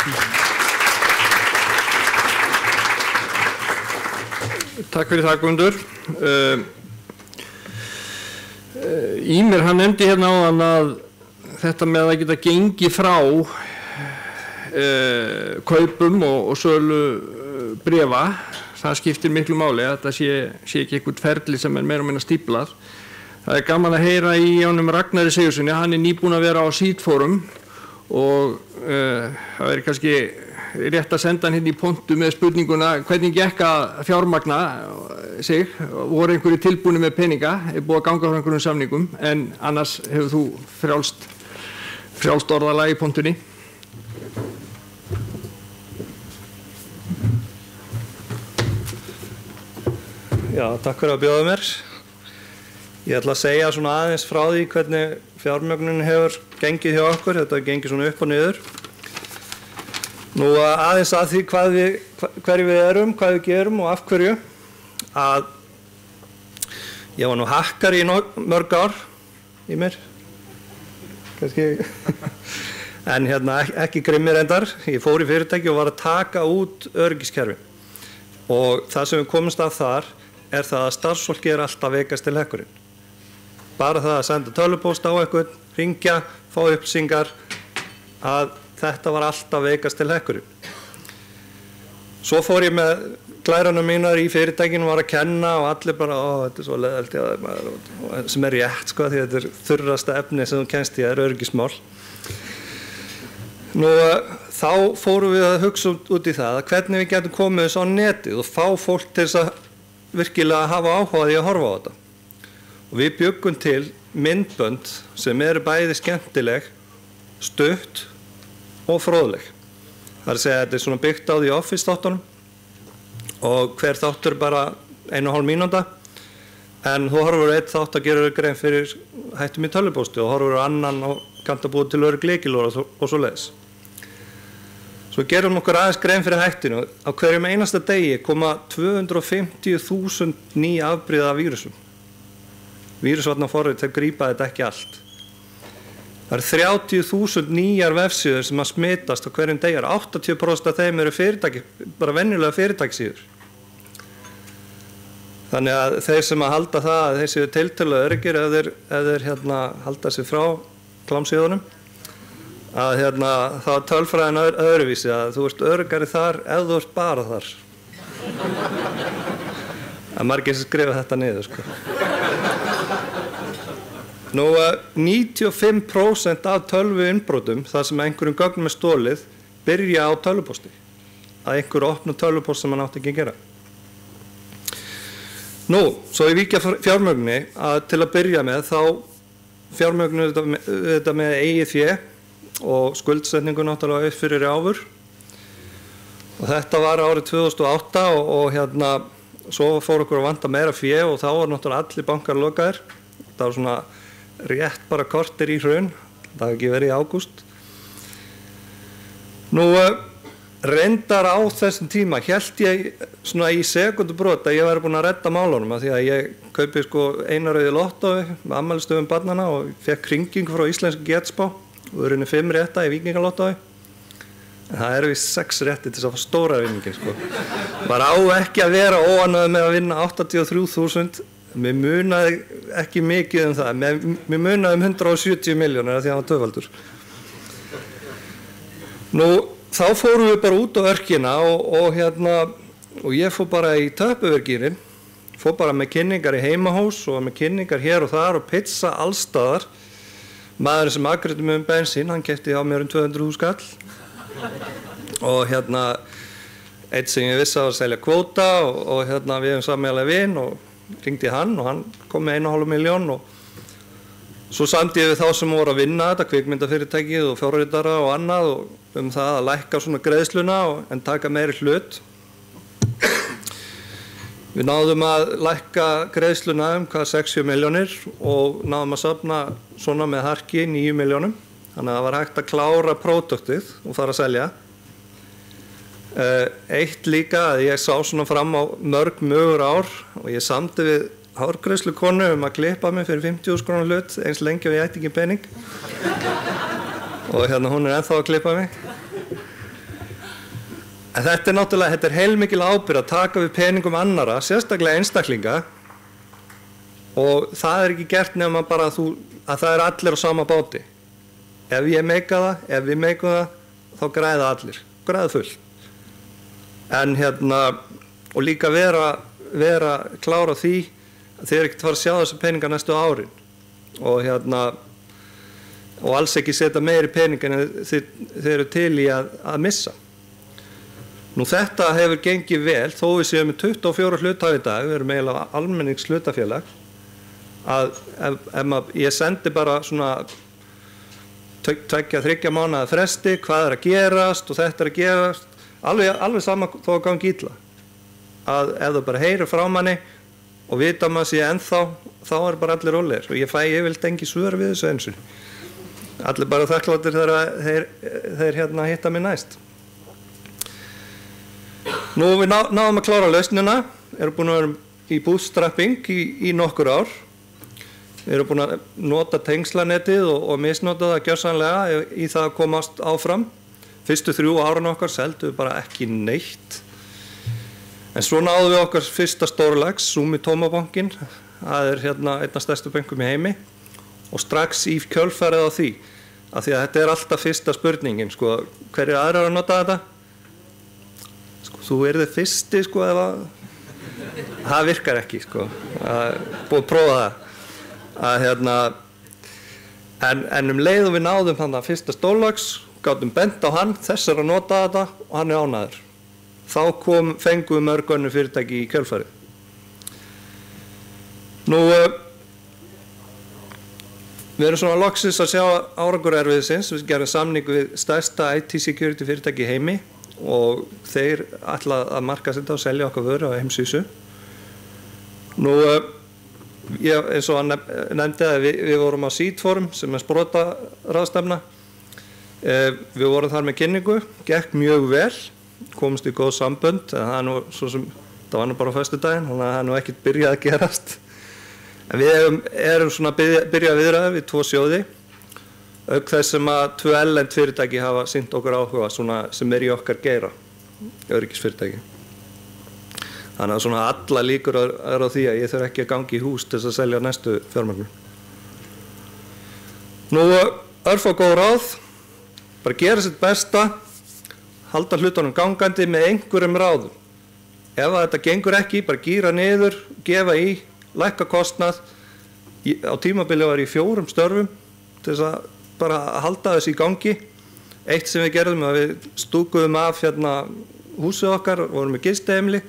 Takk fyrir það, Guðmundur. Ýmir, hann nefndi hérna áðan að þetta með að geta gengið frá kaupum og sölu bréfa, það skiptir miklu máli að þetta sé ekki eitthvað ferli sem er meira og minna stíplað. Það er gaman að heyra í honum Ragnari Sigurðssyni, hann er nýbúinn að vera á Seedforum og það er kannski rétt að senda hann hérna í pontu með spurninguna hvernig gekk að fjármagna sig, voru einhverju tilbúni með peninga, er búið að ganga frá einhverjum samningum, en annars hefur þú frjálst orðalag í pontunni. Já, takk fyrir að bjóða mér. Ég ætla að segja svona aðeins frá því hvernig fjármögnun hefur gengið hjá okkur, þetta gengið svona upp og niður. Nú aðeins að því hverju við erum, hvað við gerum og af hverju. Að ég var nú hakkari í mörg ár í mér, kannski, en ekki grimmir endar. Ég fór í fyrirtæki og var að taka út öryggiskerfi. Og það sem við komumst af þar er það að starfsfólki alltaf veikast til hekkurinn. Bara það að senda tölvupóst á einhvern, hringja, fá upplýsingar, að þetta var alltaf veikast til hekkurinn. Svo fór ég með glærunum mínar í fyrirtækinu, var að kenna og allir bara, þetta er svo leiðilegt, sem er rétt, sko, því þetta er þurrasta efni sem þú kennst í, það er öryggismál. Nú, þá fórum við að hugsa út í það að hvernig við getum komið þessu á netið og fá fólk til þess að virkilega hafa áhuga því að horfa á þetta. Og við bjuggum til myndbönd sem eru bæði skemmtileg, stutt og fróðleg. Það er að segja að þetta er svona byggt á The Office þáttunum og hver þáttur bara 1,5 mínúta, en þú horfur eitt þátt að gera grein fyrir hættum í tölvupósti og horfur annan og kannt að búa til lykilorð og svo leiðis. Svo gerum okkur aðeins grein fyrir hættinu. Á hverjum einasta degi koma 250.000 ný afbrigði af vírusum. Vírusvarnarforrit þeir grípa þetta ekki allt. Það eru 30.000 nýjar vefsíður sem að smitast á hverjum degi. 80% af þeim eru fyrirtæki, bara venjulega fyrirtækisíður. Þannig að þeir sem að halda það að þeir séu tiltölulega öruggir ef þeir halda sig frá klámsíðunum, að þá er tölfræðin öðruvísi, að þú ert öruggari þar ef þú ert bara þar. Það er margir sem skrifa þetta niður, sko. Nú, 95% af tölvuinnbrotum, þar sem einhverjum gögnum er stolið, byrja á tölvupósti. Að einhver opna tölvupóst sem hann átti ekki að gera. Nú, svo ég víkja fjármögninni, að til að byrja með, þá fjármögnum þetta með eigið fé og skuldsetningu náttúrulega upp fyrir áfur. Og þetta var árið 2008 og hérna, svo fór okkur að vanta meira fé og þá var náttúrulega allir bankar lokaðir. Það var svona rétt bara korter í hrun, það hafði ekki verið í ágúst. Nú, reyndar á þessum tíma hélt ég svona í sekundubrot að ég væri búinn að redda málunum af því að ég kaupi sko einarauði lottói með afmælisdögum barnanna og fekk hringingu frá Íslenska Getspá og það er 5 rétta í Víkingalottói. En það eru 6 rétti til þess að fá stóra vinningin sko. Bara á ekki að vera óánægður með að vinna 83.000. Mér munaði ekki mikið það. Mér munaði 170 milljónir af því að hann var tvöfaldur. Nú, þá fórum við bara út á örkina og ég fór bara í töpuverkýrin, fór bara með kynningar í heimahús og með kynningar hér og þar og pizza allstaðar. Maðurinn sem akkurýtti mig bensín, hann keypti á mér 200.000 kall. Og eitt sem ég vissi að selja kvóta og við hefum sameiginlega vin og hringdi hann og hann kom með 1,5 milljón og svo samdi ég við þá sem voru að vinna þetta, kvikmyndafyrirtækið og fjárritara og annað og það að lækka svona greiðsluna en taka meiri hlut. Við náðum að lækka greiðsluna hvað 60 milljónir og náðum að safna svona með harki 9 milljónum. Þannig að það var hægt að klára próduktið og fara að selja. Eitt líka að ég sá svona fram á mörg mögur ár og ég samdi við hárgreiðslukonu að klippa mig fyrir 50.000 krónur hlut eins lengi og ég ætti ekki pening. Og hún er ennþá að klippa mig. En þetta er náttúrulega, heilmikil ábyrgð að taka við peningum annara, sérstaklega einstaklinga. Og það er ekki gert nema bara að það er allir á sama báti. Ef ég meika það, ef við meikum það, þá græða allir, græða fullt. En og líka vera klára því að þið ekkert fara að sjá þessu peninga næstu árin. Og alls ekki setja meiri peninga en þið eru til í að missa. Nú þetta hefur gengið vel, þó við séum með 24 hluthafa í dag, við erum eiginlega almennings hlutafélag, að ef ég sendi bara svona 2-3 mánaða fresti, hvað er að gerast og þetta er að gerast, alveg sama þó að gangi illa. Að ef það bara heyrir frá manni og vita maður sé ennþá, þá er bara allir rólegir. Og ég fæ yfirleitt engi svör við þessu eins og. Allir bara þakkláttir þegar þeir hitta mig næst. Nú við náðum að klára lausnina, erum búin að vera í bootstrapping í nokkur ár. Við erum búin að nota tengslanetið og misnota það gjörsamlega í það að komast áfram. Fyrstu 3 árin okkar seldu við bara ekki neitt. En svo náðum við okkar fyrsta stórlags, Sumitomo bankin. Það er einn af stærstu bankum í heimi. Og strax í kjölfarið á því, af því að þetta er alltaf fyrsta spurningin, sko, hverjir aðrar að nota þetta? Sko, þú yrði fyrsti, sko, það virkar ekki, sko. Búið að prófa það. En leið og við náðum þannig að fyrsta stórlags, gátum bent á hann, þess að nota þetta og hann er ánægður. Þá fengum við mörg önnur fyrirtæki í kjölfarið. Nú, við erum svona loksins að sjá árangur erfiðisins. Við gerum samning við stærsta IT security fyrirtæki í heimi og þeir ætla að markaðssetja og selja okkar vöru á heimsvísu. Nú, eins og hann nefndi að við vorum á Seedforum sem er sprotaráðstefna. Við vorum þar með kynningu, gekk mjög vel, komumst í góð sambönd, það var nú bara á föstudaginn, þannig að það er nú ekkert byrjað að gerast. En við erum svona að byrja viðræður við 2 sjóði, auk þess sem að 2 erlend fyrirtæki hafa sýnt okkur áhuga sem er í okkar geira, öryggisfyrirtæki. Þannig að svona alla líkur er á því að ég þarf ekki að gangi í hús til þess að selja næstu fjármögnun. Nú, örfá góð ráð, bara gera sitt besta, halda hlutunum gangandi með einhverjum ráðum. Ef þetta gengur ekki, bara gíra niður, gefa í, lækka kostnað. Á tímabili var ég 4 störfum til þess að bara halda þessu í gangi. Eitt sem við gerðum að við stúkuðum af húsið okkar, vorum með gistiheimili.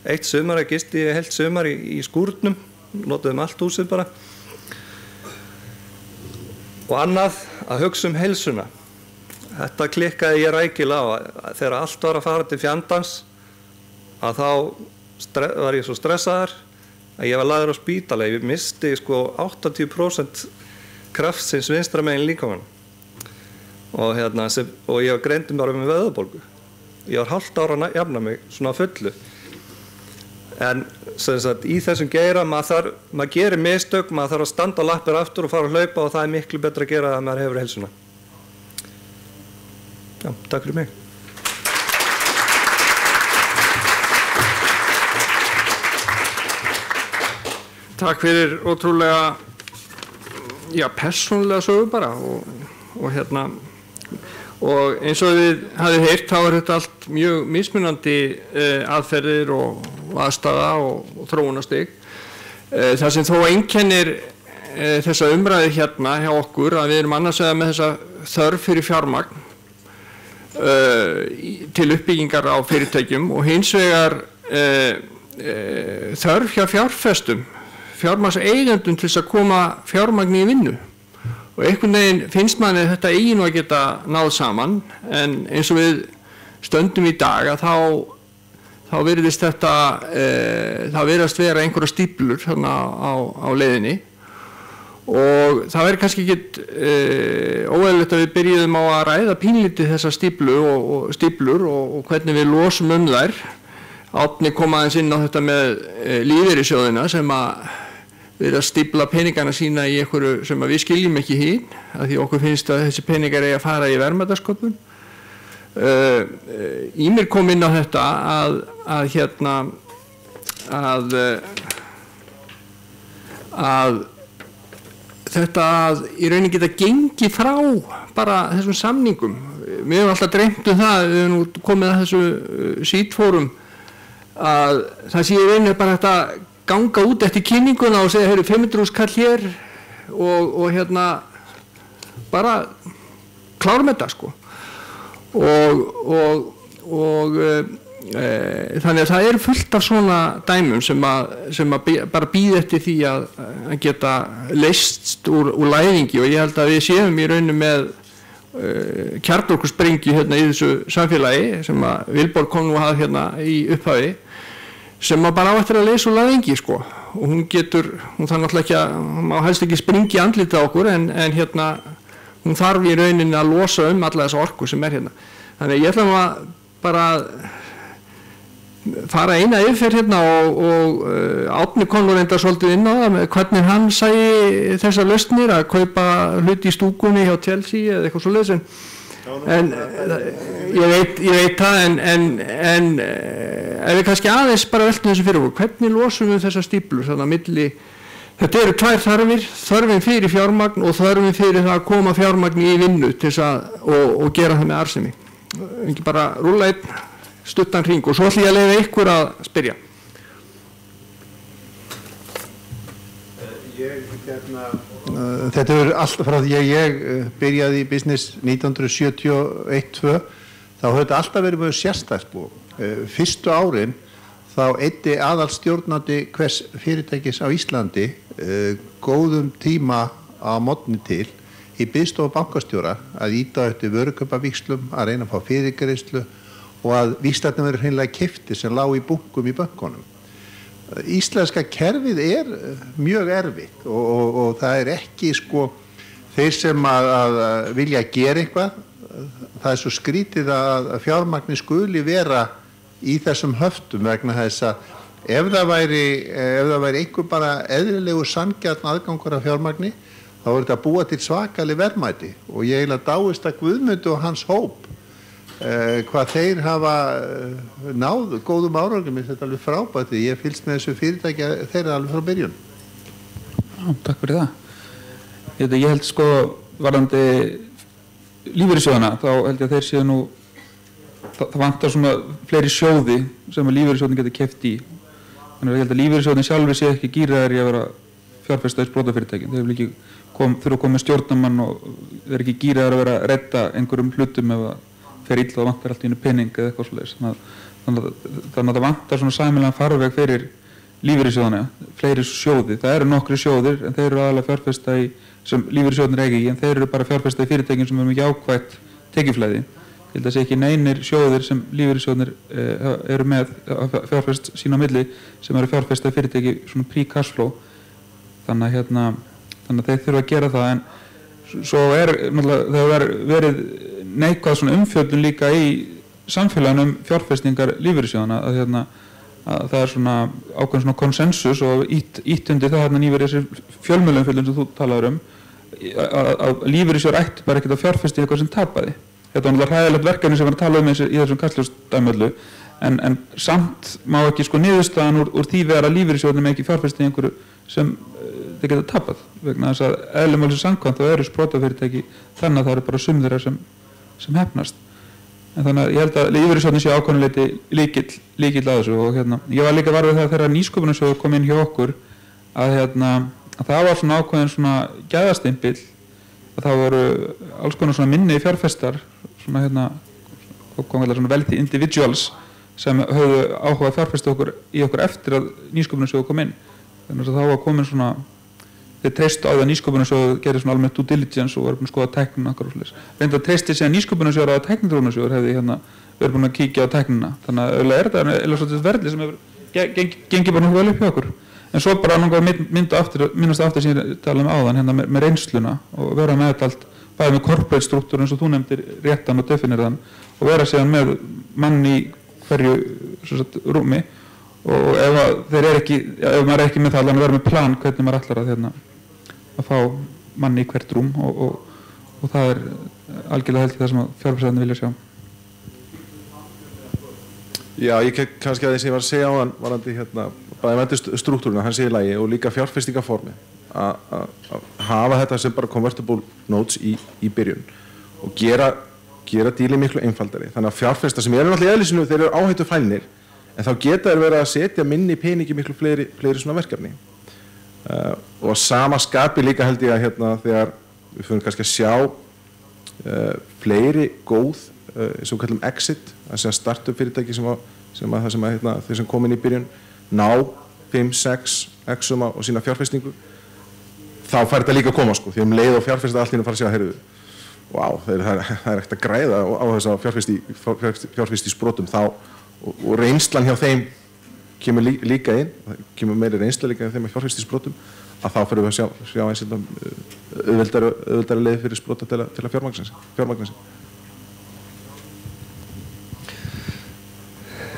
Eitt sumar að gisti heilt sumar í skúrnum, notuðum allt húsið bara. Og annað að hugsa heilsuna. þetta klikkaði ég rækilega á. Þegar allt var að fara til fjandans, að þá var ég svo stressaður að ég var lagður á spítala. Ég misti sko 80% kraftsins vinstra megin líkamann. Og ég var greindur bara með vöðvabólgu. Ég var hálft ára að jafna mig svona á fullu. En sem sagt, í þessum geira maður gerir mistök, maður þarf að standa á lappir aftur og fara að hlaupa og það er miklu betra að gera það að maður hefur heilsuna. Já, takk fyrir mig. Takk fyrir ótrúlega, persónulega sögu bara og eins og við hafið heyrt þá er þetta allt mjög mismunandi aðferðir og aðstaða og þróunarstig. Það sem þó einkennir þessa umræðu hérna hjá okkur að við erum annars vegar með þessa þörf fyrir fjármagn til uppbyggingar á fyrirtækjum og hins vegar þörf hjá fjárfestum, fjármagnseigendum til þess að koma fjármagni í vinnu. Og einhvern veginn finnst manni þetta eigi nú að geta náð saman, en eins og við stöndum í dag að þá virðist þetta, það virðast vera einhverja stíflur þarna á leiðinni og það verður kannski ekkit óeðlilegt að við byrjuðum á að ræða pínlítið þessar stíflur og hvernig við losum þær. Árni kom aðeins inn á þetta með lífeyrissjóðina sem að við að stífla peningana sína í einhverju sem við skiljum ekki hinn, af því okkur finnst að þessi peningar eigi að fara í verðmætasköpun. Ímir kom inn á þetta að þetta að í rauninni geta gengið frá bara þessum samningum. Við hefum alltaf dreymt það, við hefum nú komið að þessu sítfórum, að það sé í rauninni bara þetta ganga út eftir kynninguna og segja, 500.000 kall hér og bara klárum þetta sko. Þannig að það er fullt af svona dæmum sem bara bíða eftir því að geta leyst úr læðingi og ég held að við séum í rauninni með kjarnorkusprengju hérna í þessu samfélagi sem að Vilborg kom nú að hérna í upphafi sem að bara á eftir að leysa úr læðingi sko og hún þarf náttúrulega ekki að, hún má helst ekki springi andlitið á okkur en hún þarf í rauninni að losa alla þessa orku sem er hérna. Þannig ég ætla að bara fara eina yfir hérna og Árni kom nú reyndar svolítið inn á það með hvernig hann sæi þessar lausnir að kaupa hluti í stúkunni hjá Chelsea eða eitthvað svoleiðis en ég veit það en ef við kannski aðeins bara veltum þessu fyrir okkur, hvernig losum við þessar stíflur þannig að milli, þetta eru tvær þarfir, þörfin fyrir fjármagn og þörfin fyrir það að koma fjármagni í vinnu til þess að og gera það með arðsemi. Ekki bara rúlla einn stuttan hring og svo ætla ég að leyfa ykkur að spyrja. Þetta er alltaf frá því að ég byrjaði í business 1971-2 þá hefur þetta alltaf verið mjög sérstætt fyrstu árin þá eyddi aðalstjórnandi hvers fyrirtækis á Íslandi góðum tíma á morgni til í biðstofu bankastjóra að ýta eftir vörukaupavíxlum, að reyna að fá fyrirgreiðslu og að víxlarnir verið hreinlega keyptir sem lá í bunkum í bönkunum. Íslenska kerfið er mjög erfitt og það er ekki sko þeir sem að vilja gera eitthvað, það er svo skrítið að fjármagni skuli vera í þessum höftum vegna þess að ef það væri einhver bara eðlilegur sanngjarn aðgangur af fjármagni þá er þetta að búa til svakaleg verðmæti og ég eiginlega dáist að Guðmundu og hans hóp hvað þeir hafa náð góðum árangri með þetta alveg frábært ég fylgst með þessu fyrirtæki þeirra alveg frá byrjun. Já, takk fyrir það. Ég held sko varðandi lífeyrissjóðana þá held ég að þeir séu nú það vantar svona fleiri sjóði sem að lífeyrissjóðin getur keypt í þannig að ég held að lífeyrissjóðin sjálfur sé ekki gíraðir í að vera fjárfesta í sprotafyrirtækin þeir vil ekki þurfa að koma með stjórnarmann og þeir ekki gíraðir að vera að redda einhverjum hlutum ef að fer illa og vantar allt í einu pening eða eitthvað svoleiðis þannig að það vantar svona sæmilegan farveg fyrir lífeyrissjóðana, fleiri sjóði það eru nokkri sjóðir en þeir eru aðalega fjárfesta í sem lífeyrissjóðnir eigi í en þeir eru bara fjárfesta í fyrirtækin sem eru með jákvætt tekjuflæði. Ég held að sé ekki neinir sjóðir sem lífeyrissjóðnir eru með fjárfest sín á milli sem eru fjárfesta fyrirtæki svona pre-cash flow. Þannig að þeir þurfa að gera það, en svo það er verið neikvæð svona umfjöllun líka í samfélaginu fjárfestingar lífeyrissjóðana að það er svona ákveðin svona konsensus og ítt undir það nýverið þessi fjölmiðlaumfjöllun sem þú talaður að lífeyrissjóðar ætti bara ekkert að fjárfesta í eitthvað sem tapaði. Þetta var náttúrulega hræðilegt verkefni sem var að tala um í þessum kastljósdæmöllu, en samt má ekki sko niðurstaðan úr því vera að lífeyrissjóðarnir með ekki fjárfesta í einhverju sem þeir geta tapað, vegna þess að eðli málsins samkvæmt þá eru sprotafyrirtæki þannig að það eru bara sum þeirra sem heppnast. En þannig að ég held að lífeyrissjóðarnir sé ákveðnuleyti líkill að þessu, og ég var líka varfið það þegar nýsköpunarsjóður kom inn hjá okkur að það var svona ákveðin svona gæðastimpill að það voru alls konar svona minni fjárfestar svona svona wealthy individuals sem höfðu áhuga að fjárfesta í okkur eftir að nýsköpunarsjóður kom inn. Þannig að það var komin svona þeir treystu á það að nýsköpunarsjóður gerði svona almennt due diligence og voru búin að skoða tæknina okkar og svoleiðis. Reyndar treysti síðan nýsköpunarsjóður að tækniþróunarsjóður hefði verið búin að kíkja á tæknina. Þannig að auðvitað þetta svolítið verðli sem hefur gengið bara nokkuð vel upp hjá okkur. En svo bara minnast aftur sem ég tala áðan með reynsluna og vera með þetta allt bæði með corporate struktúr eins og þú nefndir réttan og definirðan og vera síðan með mann í hverju rúmi, og ef maður er ekki með það allan að vera með plan hvernig maður ætlar að fá mann í hvert rúm, og það er algjörlega held í það sem fjárfestarnir vilja sjá. Já, ég kannski að þess að ég var að segja á hann varandi bæði með struktúruna, hann sé í lagi, og líka fjárfestingaformi að hafa þetta sem bara convertible notes í byrjun og gera díli miklu einfaldari, þannig að fjárfestar sem eru náttúrulega í eðlisínu, þeir eru áhættu fælnir, en þá geta þeir verið að setja minni peningi miklu fleiri svona verkefni, og sama skapi líka held ég að þegar við fyrir kannski að sjá fleiri góð sem við kallum exit, að segja startup fyrirtæki þeir sem kom inn í byrjun ná 5-6 exum á sína fjárfestingu, þá fær þetta líka að koma því leið og fjárfesta allt fara að segja, heyrðu, wow, það er ekkert að græða á þess að fjárfesti í sprotum þá, og reynslan hjá þeim kemur líka inn, það kemur meiri reynsla líka hjá þeim að fjárfesti í sprotum, að þá fyrir við að sjá eins auðveldari leið fyrir sprota til að fjármagna sig.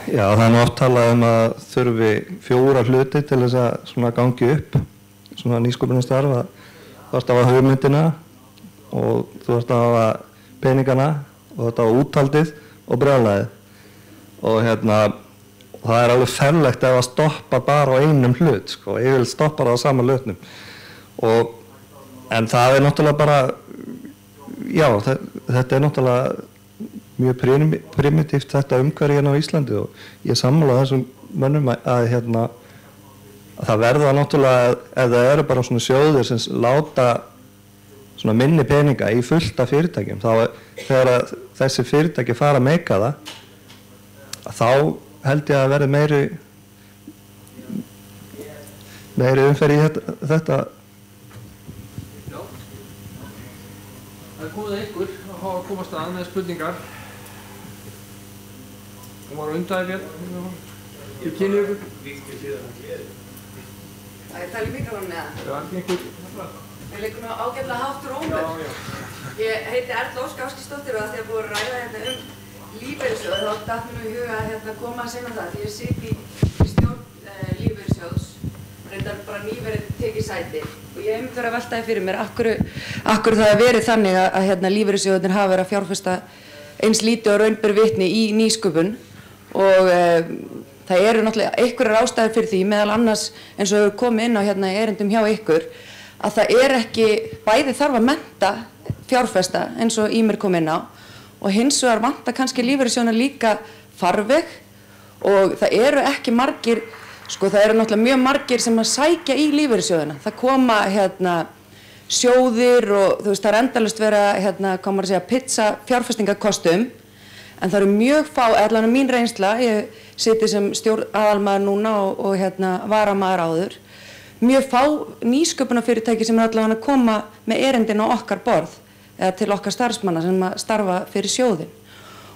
Já, það er nú oft talað að þurfi 4 hluti til þess að svona gangi upp svona nýsköpunarstarf, að þú ert að hafa hugmyndina og þú ert að hafa peningana og þú ert að hafa úthaldið og brjálæðið, og það er alveg ferlegt ef að stoppa bara á einum hlut, ég vil stoppa það á sama hlutnum, en það er náttúrulega bara, já, þetta er náttúrulega mjög primitíft þetta umhverfi hérna á Íslandi, og ég sammála þessum mönnum að það verða náttúrulega, ef það eru bara svona sjóðir sem láta svona minni peninga í fullta fyrirtækjum, þá þegar þessi fyrirtæki fara að meika það, þá held ég að verði meiri umferð í þetta. Já, það er komið að ykkur að komast að með spurningar. Hún var á undaði vel. Ég kynni ykkur. Það er talið mikrofónu eða? Já, einhver. Ég leikur nú ágætlega hátt rómur. Ég heiti Erla Ósk Ásgeirsdóttir og því að búið að ræða lífeyrissjóð, þá datt mér í huga að koma að segja það, því ég sit í stjórn lífeyrissjóðs, reyndar bara nýverið tekið sæti, og ég hef verið að velta því fyrir mér akkur það verið þannig að lífeyrissjóðunir hafa verið að fjárfesta eins lítið og raun ber vitni í nýsköpun, og það eru náttúrulega einhverjar ástæður fyrir því, meðal annars eins og hefur komið inn á erindum hjá ykkur, að það er ekki bæði þarf að mennta fjárfesta eins og Ímir kom inn á, og hins vegar vantar kannski lífeyrissjóðina líka farveg, og það eru ekki margir, það eru náttúrulega mjög margir sem að sækja í lífeyrissjóðina. Það koma sjóðir og það er endalaust verið að pitcha fjárfestingakostum, en það eru mjög fá, allavega mín reynsla, ég siti sem aðalmaður núna og varamaður áður, mjög fá nýsköpunarfyrirtæki sem er allavega að koma með erindin á okkar borð. eða til okkar starfsmanna sem að starfa fyrir sjóðin.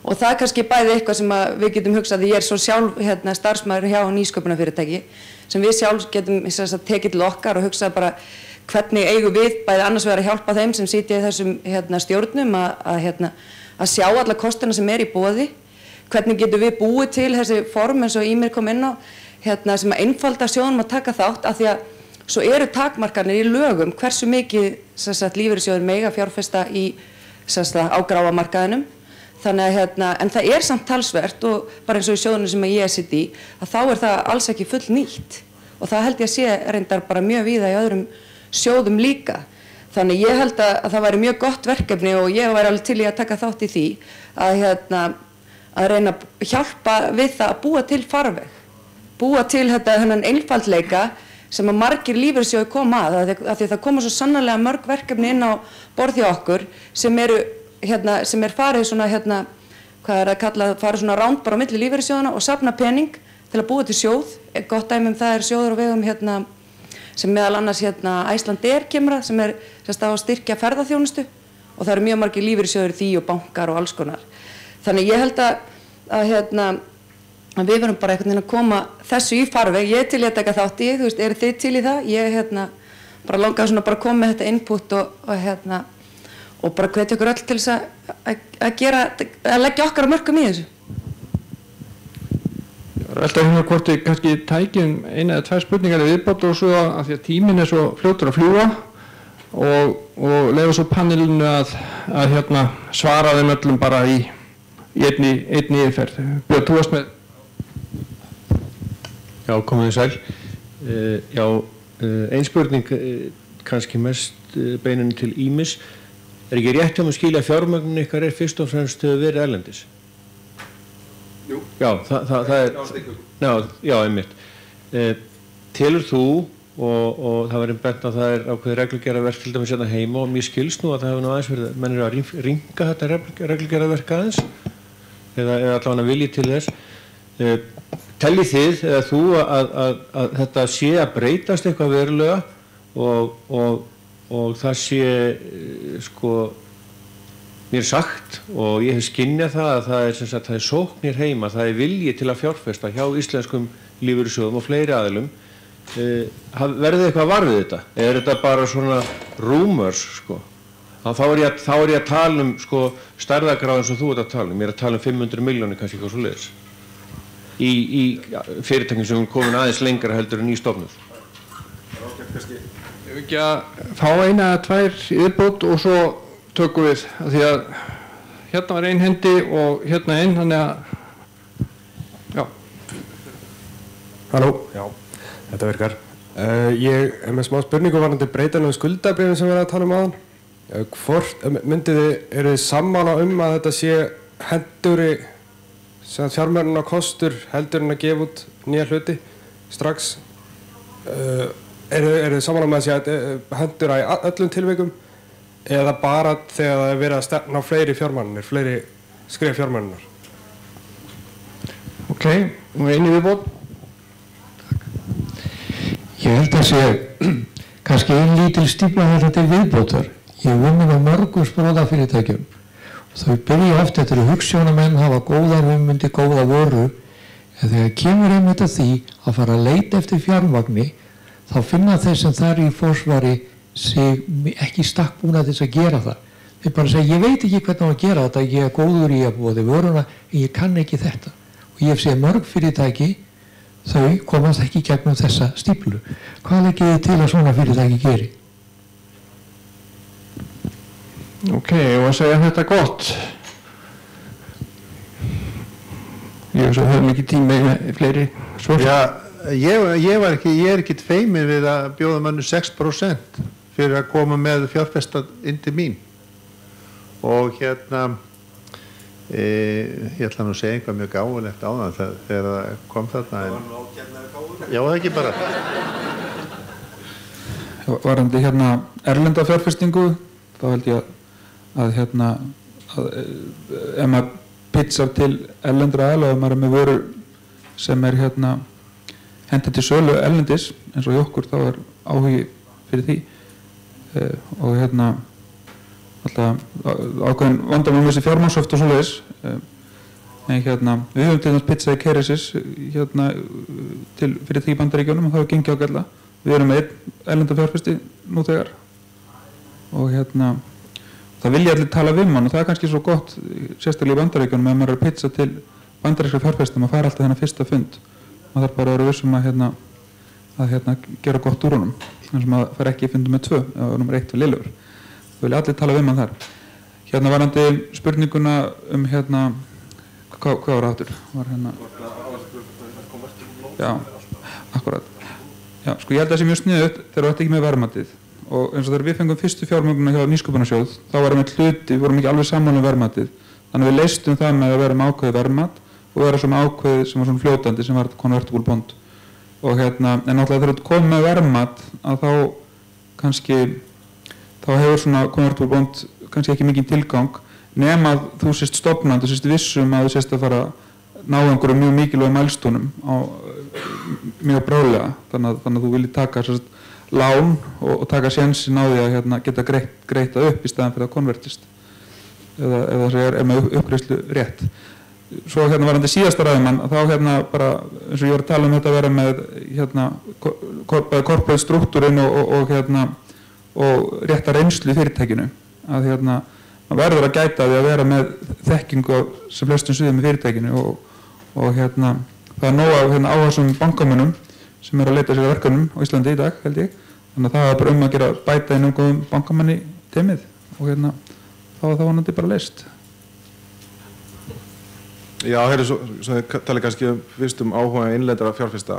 Og það er kannski bæði eitthvað sem við getum hugsað, ég er svo sjálf starfsmaður hjá nýsköpunarfyrirtæki, sem við sjálf getum tekið til okkar og hugsað bara hvernig eigum við bæði annars vegar að hjálpa þeim sem sitja í þessum stjórnum að sjá alla kostina sem er í boði, hvernig getum við búið til þessi form eins og Ýmir kom inn á, sem að einfalda sjóðum að taka þátt, af því að svo eru takmarkanir í lögum hversu mikið lífeyrissjóðir mega fjárfesta í á gráa markaðinum. Þannig að en það er samt talsvert og bara eins og í sjóðunum sem ég sitt í, að þá er það alls ekki full nýtt og það held ég að sé reyndar bara mjög víða í öðrum sjóðum líka. Þannig ég held að það væri mjög gott verkefni og ég væri alveg til í að taka þátt í því að reyna að hjálpa við það að búa til farveg, búa til þennan einfaldleika sem að margir lífeyrissjóðir koma að því það koma svo sannarlega mörg verkefni inn á borð hjá okkur sem er farið svona hvað er að kalla, farið svona ránd bara á milli lífeyrissjóðana og safna pening til að búa til sjóð. Gott dæmi það er sjóður á vegum sem meðal annars Icelandair kemur að, sem er á styrkja ferðaþjónustu og það eru mjög margir lífeyrissjóðir því og bankar og alls konar. Þannig ég held að við verum bara einhvern veginn að koma þessu í farveg. Ég er til í að taka þátt í, eru þið til í það? Ég bara langaði svona bara að koma með þetta input og bara hvetja okkur öll til þess að leggja okkar á mörkum í þessu. Það er alltaf hvort við kannski tækjum eina eða tvær spurningar í viðbót og svo að því að tíminn er svo fljótur að fljúga og leyfa svo panelinu að svara þeim öllum bara í einni yfirferð. Björn, þú varst með. Já, komið þið sæl. Ein spurning kannski mest beinunni til Ýmis. Er ekki rétt hjá mig að skilja að fjármögnun ykkar fyrst og fremst hefur verið erlendis? Jú. Já, það er... Já, einmitt. Telur þú, og það verður bent að það er ákveðið reglugerðarverk til dæmis hérna heima og mér skilst nú að það hefur nú aðeins verið, menn eru að rýmka þetta reglugerðarverk aðeins, eða allavega viljið til þess. Teljið þið, eða þú, að þetta sé að breytast eitthvað verulega og það sé, mér sagt og ég hef skynjað það að það er sóknir heima, það er vilji til að fjárfesta hjá íslenskum lífeyrissjóðum og fleiri aðilum. Verðið eitthvað varfið þetta? Er þetta bara svona rumors, Þá er ég að tala um stærðargráð eins og þú ert að tala um. Ég er að tala um 500 milljónir kannski eitthvað svoleiðis. Í fyrirtækjum sem komin aðeins lengra heldur en í stofnur. Ef ekki að fá eina eða tvær í viðbót og svo tökum við, af því að hérna var ein hendi og hérna ein, þannig að, já. Halló, já, þetta virkar. Ég er með smá spurningu varðandi breytanlegum skuldabréfum sem við erum að tala um áðan. Hvort eru þið sammála að þetta sé hentugri fjármögnunar kostur heldur en að gefa út nýja hluti strax? Eru þið sammála að sé hendur í öllum tilvikum eða bara þegar það er verið að stefna á fleiri fjármögnunar, fleiri skref fjármögnunar? Ok, og einu viðbót. Ég held að sé kannski ein lítil stífla þetta til viðbótar. Ég vunnum á mörgum sprotafyrirtækjum. Þau byrja oft eftir að hugsjónamenn hafa góðar hugmyndir, góða vöru, en þegar kemur einmitt að því að fara að leita eftir fjármagni, þá finna þeir sem þar í forsvari sig ekki stakk búna til þess að gera það. Þeir bara segja, ég veit ekki hvernig á að gera þetta, ég er góður í að búa til vöruna, en ég kann ekki þetta. Og ég hef séð mörg fyrirtæki, þau komast ekki gegnum þessa stíflu. Hvað leggið þið til að svona fyrirtæki geri? Ok, og að segja þetta gott. Ég höfum ekki tíma með fleiri svör. Já, ég er ekki feimin við að bjóða mannu 6% fyrir að koma með fjárfesta inn til mín. Og ég ætla nú að segja eitthvað mjög gáfulegt á það þegar það kom þarna. Já, það ekki bara. Varandi erlenda fjárfestingu, þá held ég að ef maður pitsar til erlendra aðila og maður er með vörur sem er hentað til sölu erlendis eins og í okkur, þá er áhugi fyrir því og alltaf ákveðin vandamál með þessi fjármagnshöft og svoleiðis. En við höfum til dæmis pizza í Keresis til fyrirtæki í Bandaríkjunum og það hefur gengið ágætlega. Við erum með einn erlenda fjárfesti nú þegar og það vilja allir tala við mann og það er kannski svo gott, sérstaklega í Bandaríkjunum, ef maður er pizza til bandarískra fjárfesta, maður fær alltaf þennan fyrsta fund. Maður þarf bara að vera vissum að gera gott úr honum, þannig að maður fær ekki í fundum með 2, eða nummer 1 við Lillur. Það vilja allir tala við mann þar. Varandi spurninguna hvað var áttur? Já, akkurat. Já, sko ég held að það sé mjög sniðugt þegar þú ert ekki með verðmatið og eins og þegar við fengum fyrstu fjármögnunina hjá Nýsköpunarsjóð þá varum við hluti, við vorum ekki alveg sammála um verðmatið þannig að við leystum það með að vera með ákveðið verðmat og vera svona ákveðið sem var svona fljótandi sem var convertible bond og en náttúrulega þegar þú komið með verðmat að þá hefur svona convertible bond kannski ekki mikið tilgang nema að þú sést stofnandi og sést vissum að þú sést að fara ná einhverju mjög mikilvægum mælstónum mjög bráðlega þannig að þú viljið taka lán og taka sénsinn á því að geta greita upp í staðan fyrir að konvertist eða það er með uppgreiðslu rétt. Svo varandi síðasta ræðumann þá bara eins og ég var að tala um þetta að vera með corporate struktúrin og rétta reynslu í fyrirtækinu að maður verður að gæta því að vera með þekkingu sem flestum sviðum í fyrirtækinu og það er nóg af áhersum bankamönnum sem eru að leita sér að verkefnum á Íslandi í dag held ég þannig að það er bara að gera bæta inn góðum bankamanni teimið og þá er það vonandi bara leyst. Já, það svo tala kannski fyrst áhuga innlendra fjárfesta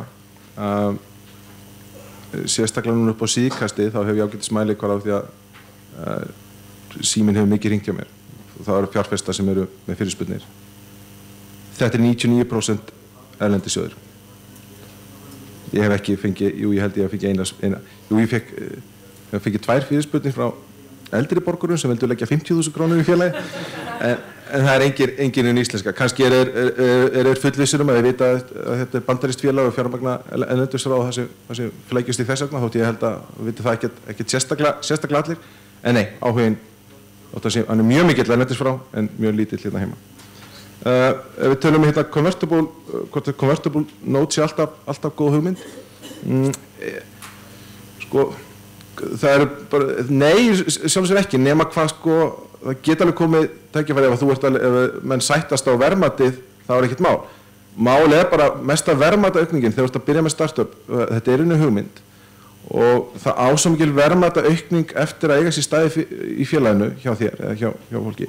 sérstaklega núna upp á síðkasti þá hef ég ágætis mælikvarða á því að Síminn hefur mikið hringt hjá mér og það eru fjárfesta sem eru með fyrirspurnir. Þetta er 99% erlendi sjóðir. Ég hef ekki fengið, ég held ég að fengið ég fengið 2 fyrirspurnir frá eldri borgurum sem vildu leggja 50.000 krónur í félagi en það er engin íslenska. Kannski er fullvissir að þið vita að þetta er bandarískt félag og fjármagna erlendisráð það sem flækjast í þess vegna þótt ég held að viti það ekkert sérstaklega allir en nei, áhuginn hann er mjög mikill erlendis frá en mjög lítill hérna heima. Ef við tölum convertible note sé alltaf góð hugmynd sko það eru bara nei, sjálfsögur ekki nema hvað það geta alveg komið tækifæri ef menn sættast á verðmatið þá er ekkert mál er bara mesta verðmataaukningin þegar þú ert að byrja með startup þetta er einu hugmynd og það á svo mikil verðmataaukning eftir að eiga sér staði í félaginu hjá þér eða hjá fólki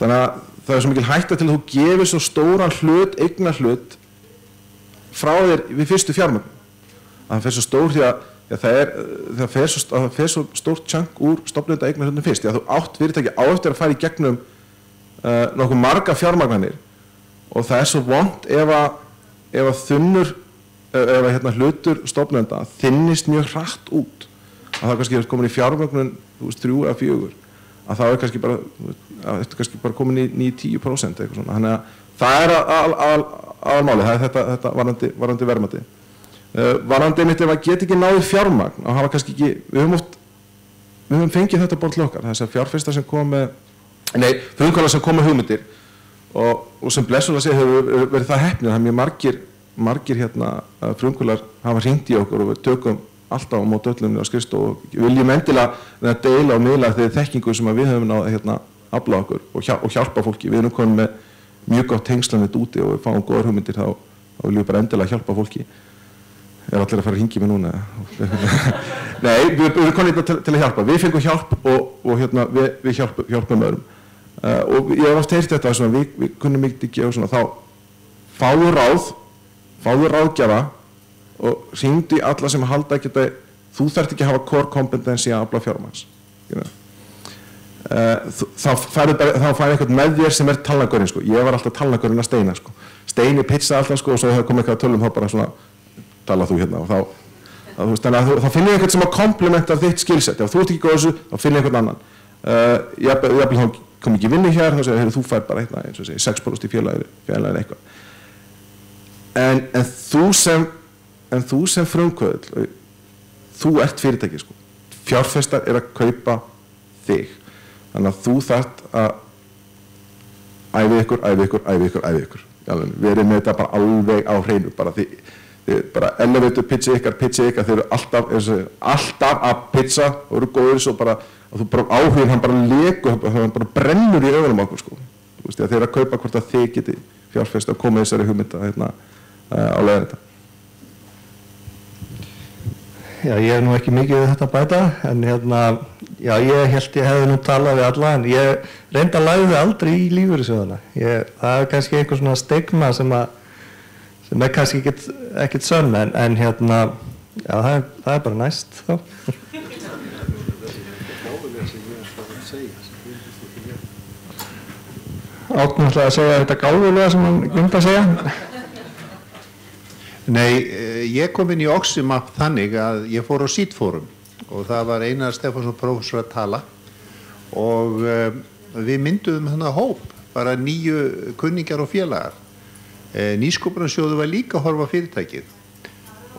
þannig að það er svo mikil hætta til að þú gefir svo stóran eignarhlut frá þér við fyrstu fjármögnun að það fer svo stór því að það fer svo stórt chunk úr stofnenda eignarhlutum fyrst því að þú átt fyrirtæki á eftir að fara í gegnum nokkuð marga fjármagnanir og það er svo vont ef hlutur stofnenda þynnist mjög hratt út að það kannski er komin í fjármögnun 3 eða 4 að það er kannski bara komin í 10% eitthvað svona þannig að það er aðalmálið það er þetta varðandi verðmati varðandi mitt ef að geta ekki náði fjármagn og hafa kannski ekki við höfum fengið þetta borð til okkar þess að fjárfestar sem kom með frumkvæðar sem kom með hugmyndir og sem blessulega sé hefur verið það heppnir það er mjög margir frumkvölar hafa hringt í okkur og við tökum alltaf á móti öllum á skrifstofu og viljum endilega deila og miðla þeirri þekkingu sem við höfum náð afla okkur og hjálpa fólki. Við erum komin með mjög gott tengslanett úti og við fáum góðar hugmyndir þá viljum við bara endilega hjálpa fólki. Er allir að fara að hringja mig núna? Nei, við erum komin til að hjálpa. Við fengum hjálp og við hjálpum öðrum. Og ég hef oft heyrt þetta svona, við kunnum ekki og svona, þá fáðu ráðgjafa og hringdu í alla sem halda ekki að þú þarft ekki að hafa core competency að afla fjármagns. Þá færði eitthvað með þér sem er talnagörinn sko. Ég var alltaf talnagörinn að Steina sko. Steini pizza alltaf sko og svo hefði komið eitthvað að tölum þá bara svona tala þú hérna og þá finnir ég eitthvað sem að komplementa þitt skillset. Ef þú ert ekki góð þessu þá finnir ég eitthvað annan. Ég þá kom ekki vinnu hér þá segir þú fær bara eitthvað eins og segir 6% í félaginu eitthvað. En þú sem frumkvöðull, þú ert fyrirtæki sko. Fjárfestar að kaupa þig. Þannig að þú þarft að æfa ykkur. Verið með þetta bara alveg á hreinu, bara elevator pitchið ykkar, þeir eru alltaf að pitcha og eru góður svo bara að þú bara áhugin, hann bara leku, hann bara brennur í augunum okkur sko. Þú veist, þeir eru að kaupa hvort að þið geti fjárfest að koma þessari hugmynda á leiðin þetta. Já, ég hef nú ekki mikið við þetta bæta, en já, ég held ég hefði nú talað við alla, en ég reyndi að læði aldrei í lífeyrissjóðina. Það er kannski einhver svona stigma sem er kannski ekkert sönn, en já, það er bara næst þá. Átni ætlaði að segja þetta gáfulega sem hann gleymdi að segja. Nei, ég kom inn í Oximap þannig að ég fór á Seedforum og það var Einar Stefánsson prófessor að tala og við mynduðum þarna hóp, bara 9 kunningjar og félagar. Nýsköpunarsjóður var líka að horfa á fyrirtækið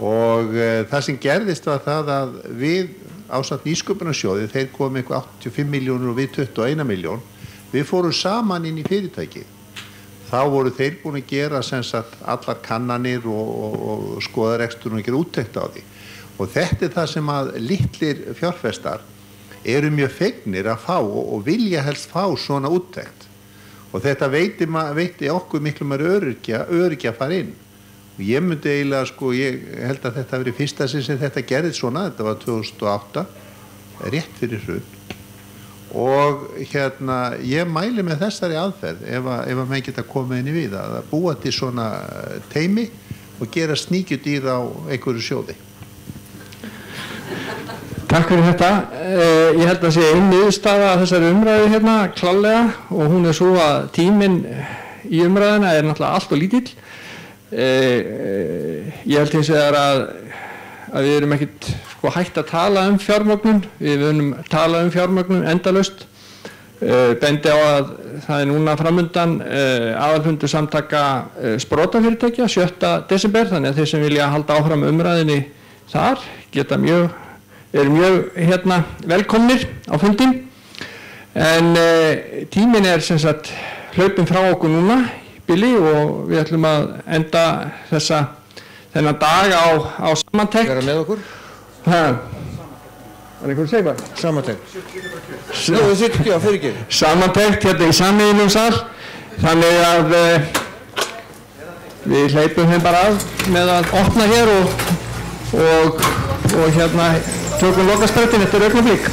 og það sem gerðist var það að við ásamt Nýsköpunarsjóði, þeir komum eitthvað 85 milljónir og við 21 miljón, við fórum saman inn í fyrirtækið. Þá voru þeir búin að gera sem sagt allar kannanir og skoða reksturinn og gera úttekt á því. Og þetta er það sem að litlir fjárfestar eru mjög fegnir að fá og vilja helst fá svona úttekt. Og þetta veitti okkur miklu meira öryggi að fara inn. Og ég myndi eiginlega, sko, ég held að þetta verið fyrsta sem þetta gerðist svona, þetta var 2008, rétt fyrir hrun. Og ég mæli með þessari aðferð ef að menn geta komið inn í við að búa til svona teymi og gera sníkjudýr á einhverju sjóði. Takk fyrir þetta. Ég held að sé ein niðurstaða af þessari umræðu hérna klárlega og hún er svo að tíminn í umræðuna er náttúrulega allt og lítill. Ég held hins vegar að við erum ekkert hægt að tala fjármögnun, við munum tala fjármögnun endalaust. Bendi á að það er núna framundan aðalfundur samtaka sprotafyrirtækja 7. desember, þannig að þeir sem vilja halda áfram umræðinni þar eru mjög velkomnir á fundin. En tíminn er sem sagt hlaupinn frá okkur núna í bili og við ætlum að enda þennan dag á samantekt. Vera með okkur? Það er einhvern segja hvað? Samantekt. Þú sitt ekki á fyrirgefni. Samantekt hérna í sameiginlegum sal. Þannig að við hleypum þeim bara af með að opna hér og tökum lokasprettin eftir augnablik.